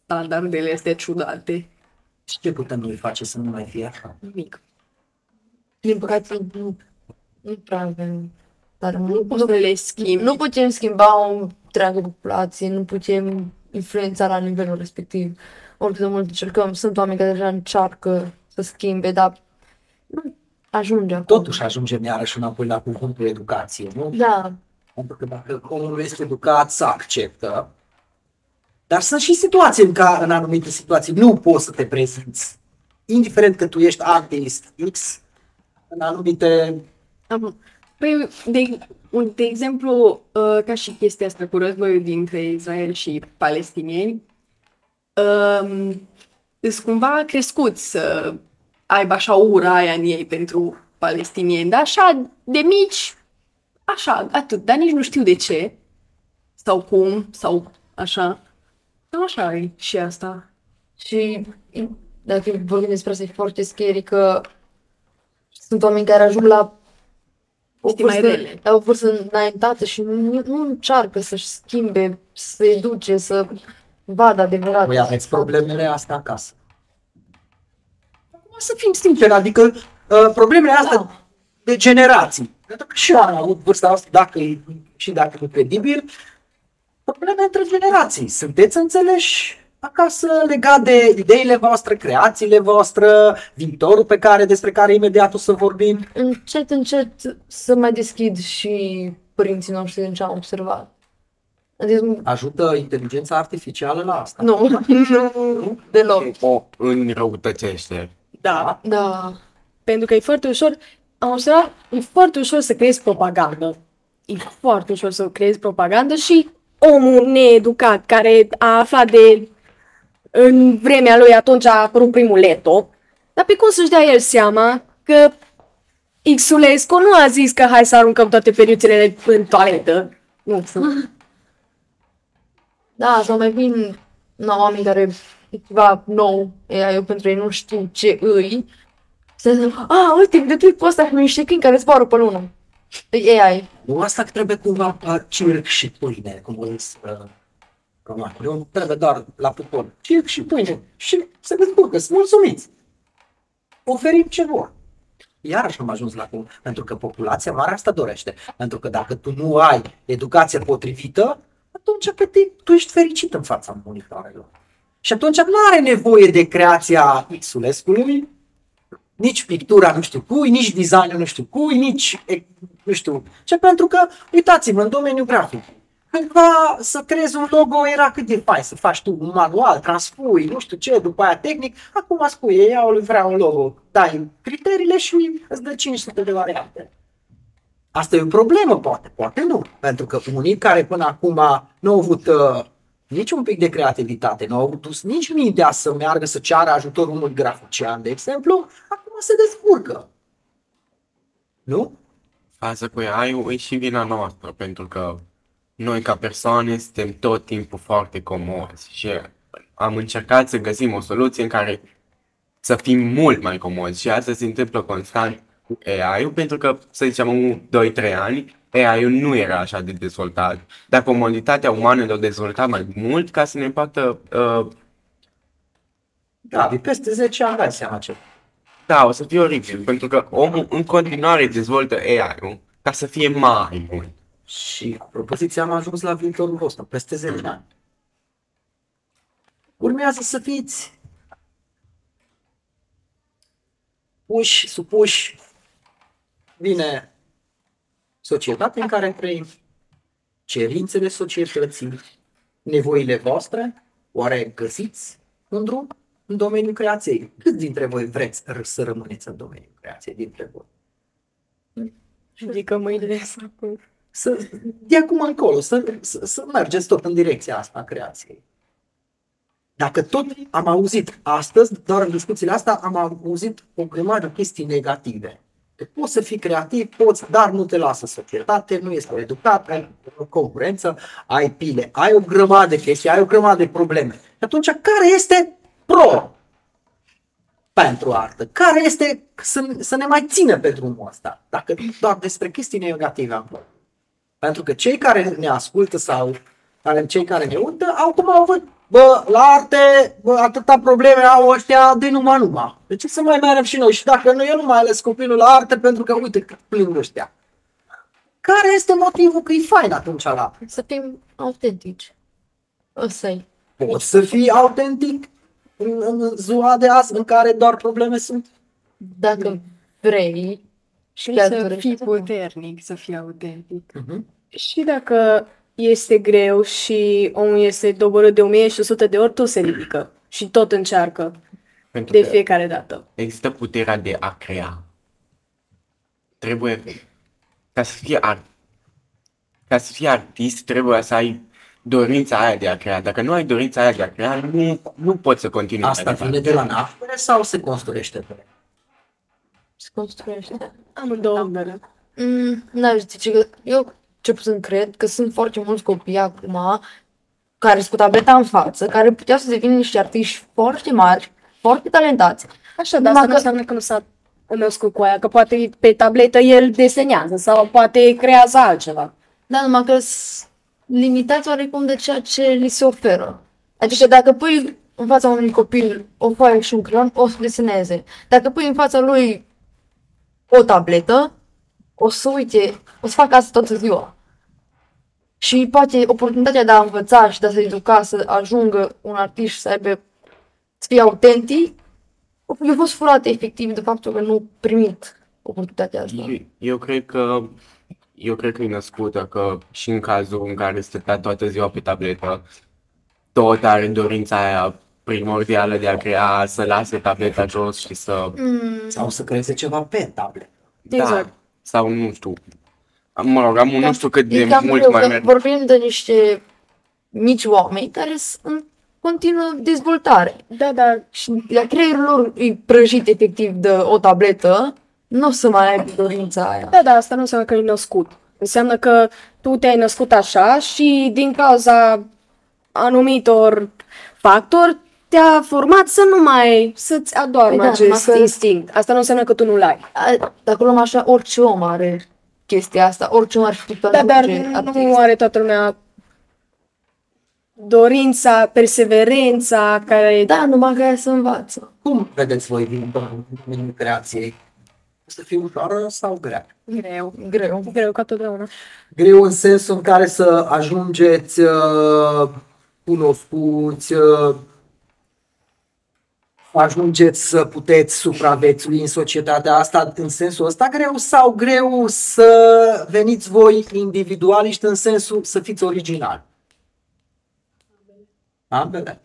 standardele astea ciudate. Și ce putem noi face să nu mai fie așa? Nimic. Din păcate, nu prea avem. Dar Nu poți să le schimbi. nu putem schimba o întreagă populație, nu putem influența la nivelul respectiv. Oricât de mult încercăm, sunt oameni care deja încearcă să schimbe, dar nu ajunge acolo. Totuși ajungem iarăși înapoi la cuvântul educație, nu? Da, Pentru că dacă omul este educat, să acceptă. Dar sunt și situații în care, în anumite situații, nu poți să te prezinți. Indiferent că tu ești artist X, în anumite... Păi, de exemplu, ca și chestia asta cu războiul dintre Israel și palestinieni, îs cumva crescut să aibă așa ura aia în ei pentru palestinieni, dar așa, de mici, așa, atât, dar nici nu știu de ce, sau cum, sau așa. Cam așa e și asta. și dacă vorbim despre asta, e foarte scary că sunt oameni care ajung la Chestii mai rele. la o vârstă înaintată și nu încearcă să-și schimbe, să se educe, să vadă adevărat. Voi aveți problemele astea acasă. Acum să fim sinceri, adică problemele astea de generații. Pentru că și eu am avut vârsta asta, dacă e nu credibil, probleme între generații. Sunteți înțeleși acasă legat de ideile voastre, creațiile voastre, viitorul despre care imediat o să vorbim? Încet să mai deschid și părinții noștri din ce am observat. Adică, Ajută inteligența artificială la asta? nu, nu, deloc. O înrăutățește. Da. Da, Pentru că e foarte ușor, am observat, e foarte ușor să creezi propagandă. E foarte ușor să creezi propagandă și omul needucat care a aflat în vremea lui atunci a apărut primul laptop, dar pe cum să-și dea el seama că Xulescu nu a zis că hai să aruncăm toate periuțele în toaletă. Nu, da, sau mai vin oameni care e ceva nou, eu pentru ei nu știu ce îi. Să zic, uite, de tipul ăsta cu niște câini care zboară pe lună. E AI. Nu, asta trebuie cumva circ și pâine, cum o zis romanul. Eu trebuie doar la popor. Circ și pâine. Și se descurcă, sunt mulțumiți. Oferim ce vor. Iarăși am ajuns la cum. Pentru că populația mare asta dorește. Pentru că dacă tu nu ai educație potrivită, atunci tu ești fericit în fața monitoarelor. Și atunci nu are nevoie de creația Xulescului, nici pictura nu știu cui, nici designul nu știu cui, nici nu știu ce, pentru că, uitați-vă, în domeniul grafic, cândva să creezi un logo era cât de fain, să faci tu un manual, transpui, nu știu ce, după aia tehnic, acum spui, eu vreau un logo, dai criteriile și îți dă 500 de variante. Asta e o problemă, poate nu, pentru că unii care până acum nu au avut nici un pic de creativitate, nu au avut dus nici mintea să meargă să ceară ajutorul unui grafician, de exemplu, acum se descurcă. Nu? Față cu AI-ul e și vina noastră, pentru că noi ca persoane suntem tot timpul foarte comozi și am încercat să găsim o soluție în care să fim mult mai comozi și asta se întâmplă constant cu AI-ul, pentru că, să zicem, 2-3 ani, AI-ul nu era așa de dezvoltat, dar comunitatea umană l-a dezvoltat mai mult ca să ne poată... Da, de peste 10 ani dai seama ce. Da, o să fie oribil, pentru că omul în continuare dezvoltă AI-ul ca să fie mai mult. Și cu propoziția am ajuns la viitorul vostru, peste 10 ani. Urmează să fiți supuși, bine, societatea în care trăim, cerințele societății, nevoile voastre, oare găsiți un drum în domeniul creației? Câți dintre voi vreți să rămâneți în domeniul creației dintre voi? ridică mâinile. De acum încolo, să mergeți tot în direcția asta a creației. Dacă tot am auzit astăzi, doar în discuțiile astea, am auzit o grămadă de chestii negative. Că poți să fii creativ, poți, dar nu te lasă societate, nu ești educat, ai concurență, ai pile, ai o grămadă de chestii, ai o grămadă de probleme. Și atunci, care este pro pentru artă? Care este să ne mai țină pe drumul ăsta? Dacă doar despre chestii negative am vorbit. Pentru că cei care ne ascultă sau cei care ne uită, au cum au văzut, bă, la arte, bă, atâta probleme au ăștia de numai. De ce să mai mergem și noi? Și dacă nu, eu nu mai ales copilul la arte, pentru că uite cât plâng ăștia. Care este motivul că e fain atunci la? Să fim autentici. Ăsta-i. Poți să fii autentic în ziua de azi în care doar probleme sunt? Dacă vrei și Și chiar să dorești fii să faci. puternic, să fii autentic. Și dacă este greu și omul este doborât de 1100 de ori, tot se ridică și tot încearcă Pentru de că fiecare dată. există puterea de a crea. Trebuie, ca să fii, ca să fii artist, trebuie să ai dorința aia de a crea. Dacă nu ai dorința aia de a crea, nu poți să continui. Asta mai vine departe. de la naștere sau se construiește? Se construiește. Amândouă. N-aș zice că eu ce puțin cred că sunt foarte mulți copii acum care sunt cu tableta în față, care puteau să devină niște artiști foarte mari, foarte talentați. Așa, dar Numai asta nu înseamnă că nu s-a născut cu aia, că poate pe tabletă el desenează sau poate creează altceva. Da, numai că sunt limitați oarecum de ceea ce li se oferă. Adică dacă pui în fața unui copil o foaie și un creion, o să deseneze. Dacă pui în fața lui o tabletă, o să uite, o să facă asta toată ziua. Și poate oportunitatea de a învăța și de a se educa, să ajungă un artist să aibă, să fie autentic, a fost furată efectiv de faptul că nu primit oportunitatea asta. Eu cred că e născută că și în cazul în care stătea toată ziua pe tabletă, tot are dorința aia primordială de a crea, să lase tableta jos și să... Sau să creeze ceva pe tablet? Da, Exact. sau nu știu. Mă rog, nu știu cât de E cam mult greu, mai că merg. vorbim de niște mici oameni care sunt în continuă dezvoltare. Da, dar Și la creierul lor e prăjit efectiv de o tabletă, nu o să mai aibă dorința aia. da, asta nu înseamnă că e născut. Înseamnă că tu te-ai născut așa și din cauza anumitor factori te-a format să-ți adormă Păi da, acest numai că- instinct. Asta nu înseamnă că tu nu-l ai. Dacă luăm așa, orice om are chestia asta, orice om ar fi putut Da, dar ajunge nu artist. are toată lumea dorința, perseverența care... Da, numai că aia se învață. Cum vedeți voi viitorul în creației? O să fie ușoară sau grea? Greu. Greu. Greu ca totdeauna. Greu în sensul în care să ajungeți cunoscuți, ajungeți să puteți supraviețui în societatea asta în sensul ăsta greu sau greu să veniți voi individualiști în sensul să fiți originali? Ambele.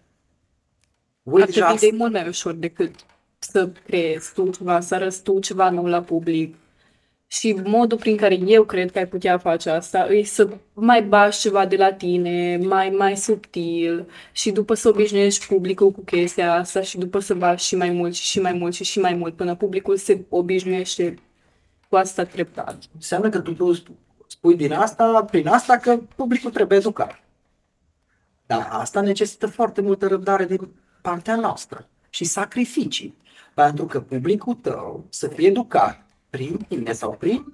Voi Ar deja trebui de mult mai ușor decât să creezi tu ceva, să arăți tu ceva nou la public. Și modul prin care eu cred că ai putea face asta e să mai bași ceva de la tine, mai subtil și după să obișnuiești publicul cu chestia asta și după să bași și mai mult și mai mult și mai mult până publicul se obișnuiește cu asta treptat. înseamnă că tu spui prin asta că publicul trebuie educat. Dar asta necesită foarte multă răbdare din partea noastră și sacrificii. Pentru că publicul tău să fie educat prin tine sau prin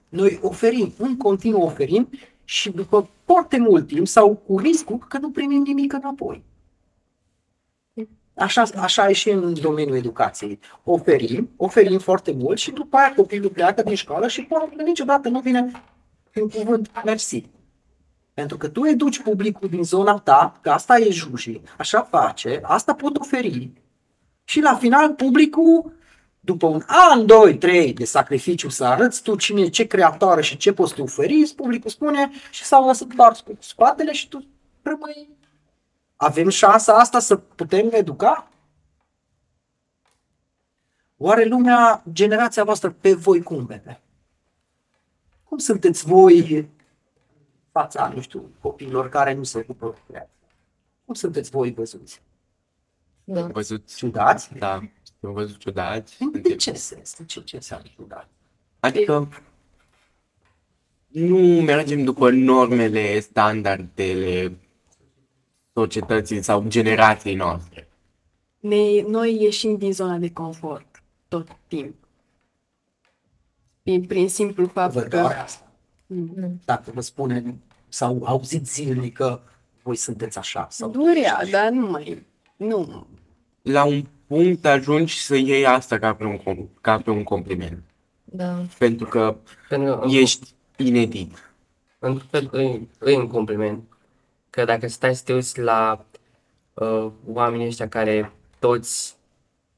noi oferim, în continuu oferim și după foarte mult timp sau cu riscul că nu primim nimic înapoi. Așa e și în domeniul educației. Oferim foarte mult și după aia copilul pleacă din școală și poate niciodată nu vine în cuvânt mersi. Pentru că tu educi publicul din zona ta, că asta e Juji, așa face, asta pot oferi. Și la final publicul, după un an, 2, 3 de sacrificiu să arăți tu cine e, ce creatoare și ce poți tu oferi, publicul spune și s-au lăsat doar cu spatele și tu rămâi. Avem șansa asta să putem educa? Oare lumea, generația voastră, pe voi cum vede? Cum sunteți voi fața, nu știu, copiilor care nu se ocupă cu creație? Cum sunteți voi văzuți? Da. Am văzut, Ciudați? da, am văzut ciudați. De ce sens? De ce înseamnă ciudat? Adică nu mergem după normele, standardele societății sau generației noastre. Noi ieșim din zona de confort tot timpul. Prin simplu fapt Văd că... doar asta. Nu. Dacă vă spune sau auziți zilnic că voi sunteți așa sau Durea, dar nu mai... Nu. La un punct ajungi să iei asta ca pe un compliment. Da. Pentru că Pentru că, ești inedit. într-un fel, e un compliment. Că dacă stai să te uiți la oamenii ăștia care toți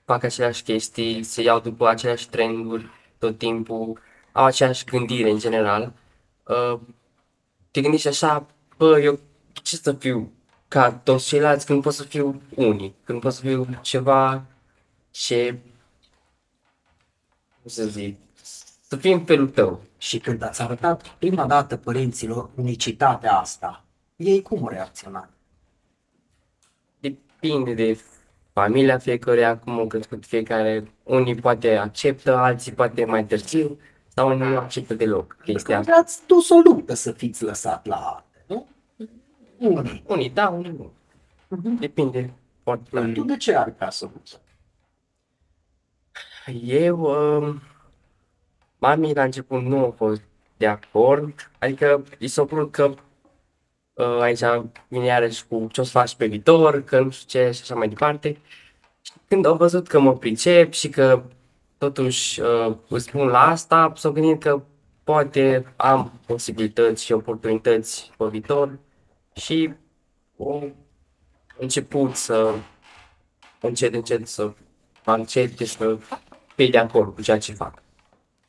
fac aceleași chestii, se iau după aceleași trenduri tot timpul, au aceeași gândire în general, te gândești așa, bă, eu ce să fiu ca toți ceilalți când pot să fiu unic, când pot să fiu ceva ce, cum să zic, să fii în felul tău. Și când ați arătat prima dată părinților unicitatea asta, ei cum au reacționat? Depinde de familia fiecăruia, cum au crescut fiecare. Unii poate acceptă, alții poate mai târziu, sau unii nu acceptă deloc chestia Că asta. ați dus o luptă să fiți lăsat la arte, nu? Unii. Unii da, unii nu. Depinde foarte Dar tu de ce ai ca să luptă? Eu, mami la început nu a fost de acord, adică i s-a părut că aici vine iarăși cu ce o să faci pe viitor, că nu știu ce și așa mai departe. Și când au văzut că mă pricep și că totuși îți spun la asta, s-au gândit că poate am posibilități și oportunități pe viitor și au început să încet să accepte să fie de acord cu ceea ce fac.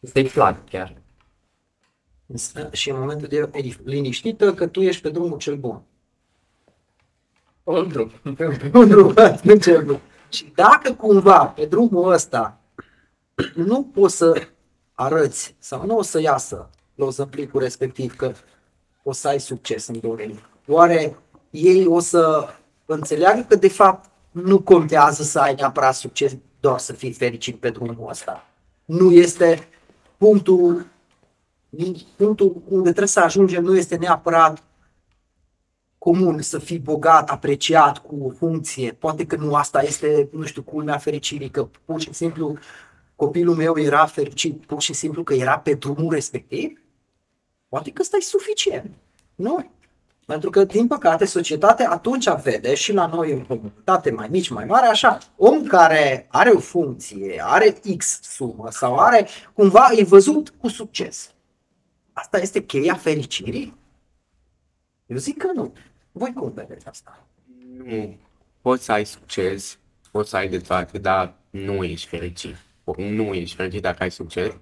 Să-i plac chiar. Și în momentul de e liniștită că tu ești pe drumul cel bun. Un drum. Un drum, nu cel bun. Și dacă cumva pe drumul ăsta nu poți să arăți sau nu o să iasă la ozămplicul respectiv că o să ai succes în domeniu, oare ei o să înțeleagă că de fapt nu contează să ai neapărat succes, doar să fii fericit pe drumul ăsta? Nu este punctul unde trebuie să ajungem, nu este neapărat comun să fii bogat, apreciat, cu o funcție. Poate că nu asta este, nu știu, culmea fericirii, că pur și simplu copilul meu era fericit pur și simplu că era pe drumul respectiv. Poate că ăsta e suficient. Nu. Pentru că, din păcate, societatea atunci vede și la noi în comunitate mai mici, mai mari, așa, om care are o funcție, are X sumă sau are, cumva, e văzut cu succes. Asta este cheia fericirii? Eu zic că nu. Voi cum vedeți asta? Nu. Poți să ai succes, poți să ai de toate, dar nu ești fericit. Nu ești fericit dacă ai succes.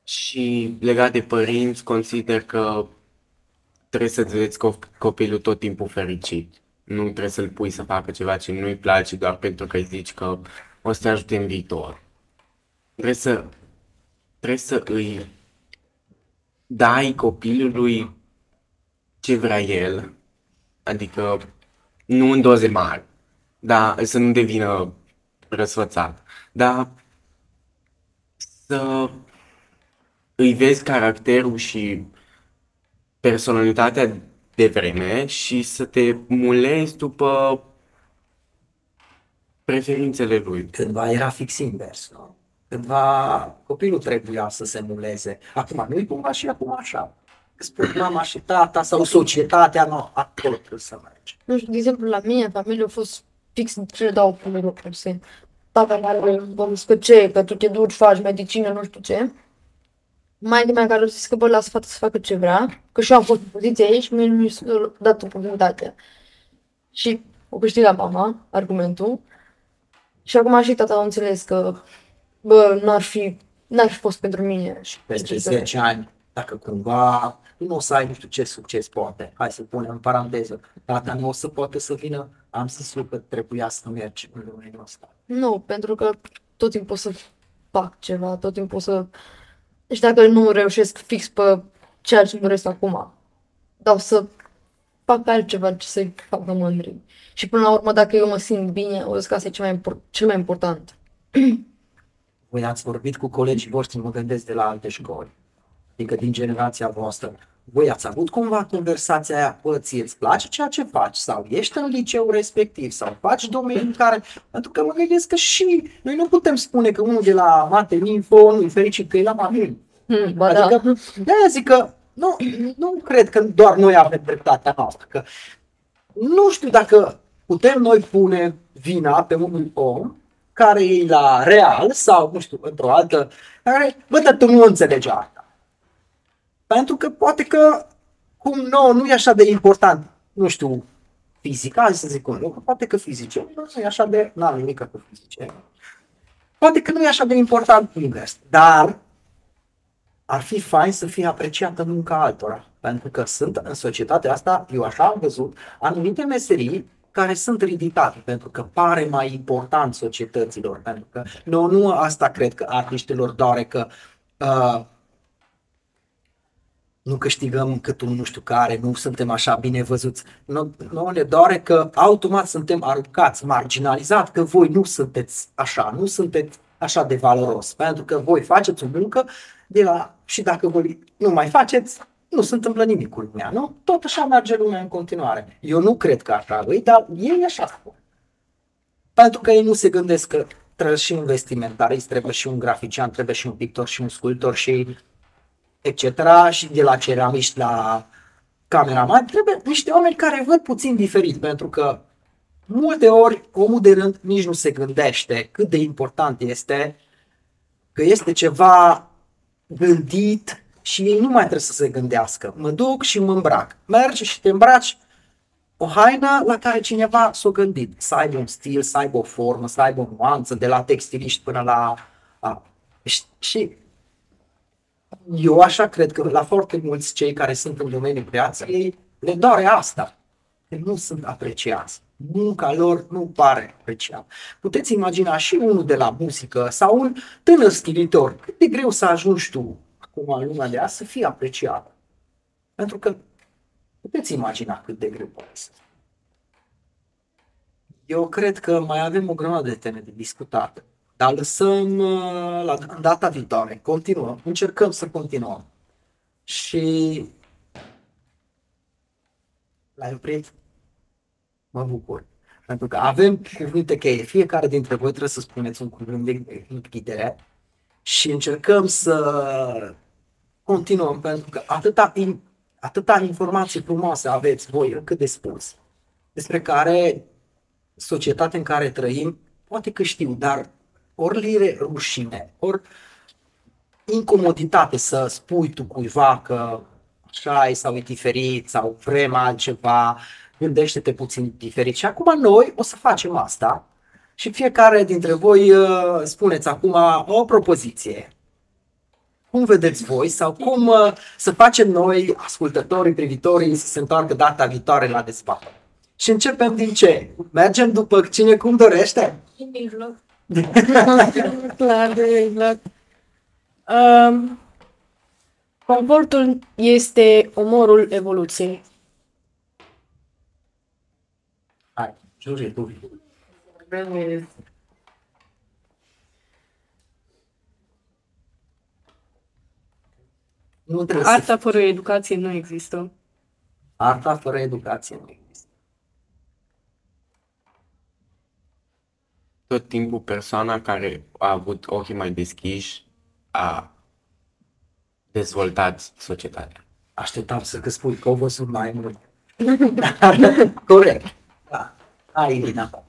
Și legat de părinți, consider că trebuie să-ți vezi copilul tot timpul fericit. Nu trebuie să-l pui să facă ceva ce nu-i place doar pentru că îi zici că o să te ajute în viitor. Trebuie să îi dai copilului ce vrea el, adică nu în doze mari, dar să nu devină răsfățat, dar să îi vezi caracterul și personalitatea de vreme și să te mulezi după preferințele lui. Cândva era fix invers, nu? Cândva copilul trebuia să se muleze. Acum nu-i cumva și acum așa. Spune mama și tata sau societatea, nu, acolo trebuie să mergi. Nu știu, de exemplu, la mine, în familie, a fost fix cele două lucruri. Tata care vă zic ce, că tu te duci, faci medicină, nu știu ce. Maica mea care a zis că bă, lasă fata să facă ce vrea, că și eu am fost în poziția ei și mie nu mi-a dat oportunitatea. Și o câștigat mama, argumentul. Și acum și tata a înțeles că, bă, n-ar fi fost pentru mine. Și Peste 10 ani, dacă cumva nu o să ai nu știu ce succes poate, hai să punem în paranteză, tata nu o să poate să vină, am zis eu că trebuia să mergi în domeniul ăsta. Nu, pentru că tot timpul o să fac ceva, tot timpul o să... Deci dacă nu reușesc fix pe ceea ce îmi doresc acum, dar o să fac altceva ce să-i facă mândri. Și până la urmă, dacă eu mă simt bine, o zic că asta e cel mai important. Voi ați vorbit cu colegii voștri, mă gândesc de la alte școli, adică din generația voastră. Voi ați avut cumva conversația aia, bă, ție îți place ceea ce faci? Sau ești în liceu respectiv? Sau faci domenii în care... Pentru că mă gândesc că și noi nu putem spune că unul de la Mate Info nu e fericit că e la Mate. Ba da. Adică, de-aia zic că nu cred că doar noi avem dreptatea noastră. Că nu știu dacă putem noi pune vina pe un om care e la Real sau, nu știu, într-o altă, care, bă, dar tu nu înțelegi asta. Pentru că poate că, cum nu e așa de important, nu știu, fizica, hai să zic un lucru, poate că fizice, nu e așa de, n-am nimic cu fizice. Poate că nu e așa de important invers, dar ar fi fain să fie apreciată munca altora. Pentru că sunt în societatea asta, eu așa am văzut, anumite meserii care sunt ridicate, pentru că pare mai important societăților. Pentru că nu asta cred că artiștilor doare că nu câștigăm cât un nu știu care, nu suntem așa bine văzuți. Nu ne doare că automat suntem aruncați, marginalizați, că voi nu sunteți așa, nu sunteți așa de valoros. Pentru că voi faceți o muncă și dacă voi nu mai faceți, nu se întâmplă nimic cu lumea, nu? Tot așa merge lumea în continuare. Eu nu cred că așa e, dar ei așa spun. Pentru că ei nu se gândesc că trebuie și un vestimentarist, trebuie și un grafician, trebuie și un pictor și un sculptor și etc. Și de la ceramiști la cameraman, trebuie niște oameni care văd puțin diferit, pentru că multe ori omul de rând nici nu se gândește cât de important este, că este ceva gândit și ei nu mai trebuie să se gândească. Mă duc și mă îmbrac. Mergi și te îmbraci o haină la care cineva s-a gândit. Să aibă un stil, să aibă o formă, să aibă o nuanță, de la textiliști până la... Și eu așa cred că la foarte mulți cei care sunt în domeniul creației le doare asta. Că nu sunt apreciați. Munca lor nu pare apreciată. Puteți imagina și unul de la muzică sau un tânăr stilitor. Cât de greu să ajungi tu acum în lumea de azi să fii apreciat. Pentru că puteți imagina cât de greu poate să fie. Eu cred că mai avem o grămadă de teme de discutat. Dar lăsăm în data viitoare. Continuăm. Încercăm să continuăm. Și l-ai oprit? Mă bucur. Pentru că avem cuvinte cheie. Fiecare dintre voi trebuie să spuneți un cuvânt de închidere și încercăm să continuăm. Pentru că atâta informații frumoase aveți voi încât de spus. Despre care societatea în care trăim, poate că știu, dar ori lire rușine, ori incomoditate să spui tu cuiva că așa e sau e diferit sau vrem altceva, gândește-te puțin diferit. Și acum noi o să facem asta și fiecare dintre voi spuneți acum o propoziție. Cum vedeți voi sau cum să facem noi, ascultătorii, privitorii, să se întoarcă data viitoare la dezbatere. Și începem din ce? Mergem după cine cum dorește? În mijloc. Clar, exact. Confortul este omorul evoluției. Hai, Julie, tu. Nu trebuie Arta fără educație nu există. Arta fără educație nu există. Tot timpul persoana care a avut ochii mai deschiși a dezvoltat societatea. Așteptam să spui că au văzut mai mult. Corect. Da. Hai, Irina.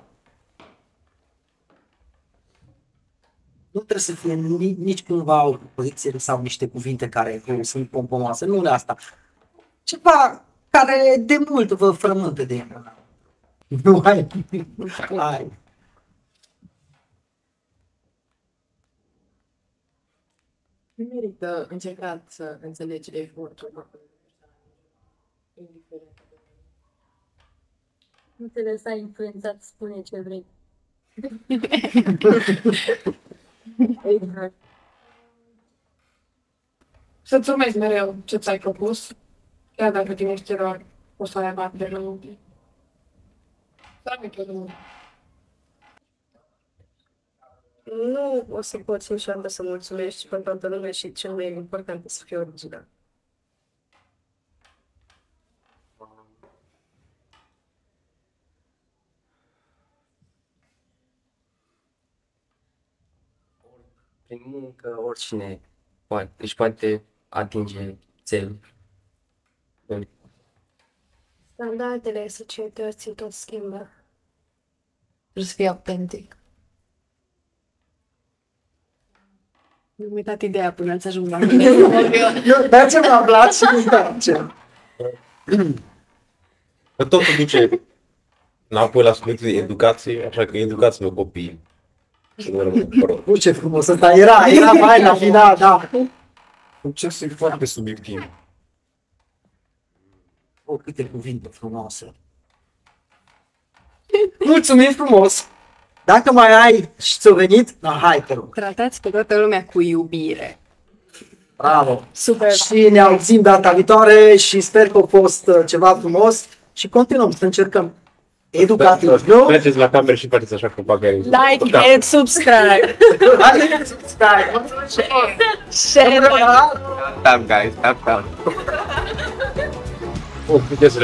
Nu trebuie să fie nici cumva o poziție sau niște cuvinte care sunt pompomoase. Nu de asta. Ceva care de mult vă frământă de el. Nu ai. Hai. Merită încercat să înțelegi efortul. Indiferent. Nu te lăsa influențat, spune ce vrei. Exact. Să-ți urmezi mereu ce ți-ai propus, chiar dacă din exterior O să ai mai de rău. Nu o să poți niciodată să mulțumești pe toată lumea și cel mai important e să fii original. Prin muncă, oricine își poate atinge țelul. Standardele societății tot schimbă. Trebuie să fii autentic. Nu uitat ideea până să ajung la mine. Mergem la blat și nu mergem. Că totul duce înapoi la subiectul de educație, așa că educați-vă copiii. Să nu rămână fără. Nu, ce frumos ăsta era fain la final, da. Succesul e foarte subiectiv. O, câte cuvinte frumoase. Mulțumim frumos! Dacă mai ai și ți-o venit, hai te rog. Tratați pe toată lumea cu iubire. Bravo! Super! Și ne auzim data viitoare și sper că a fost ceva frumos și continuăm să încercăm educativ, nu? Mergeți la camere și faceți așa cu bagajul. Like and subscribe! Hai, subscribe! Share! Tap, guys, tap, tap. Oh, puteți să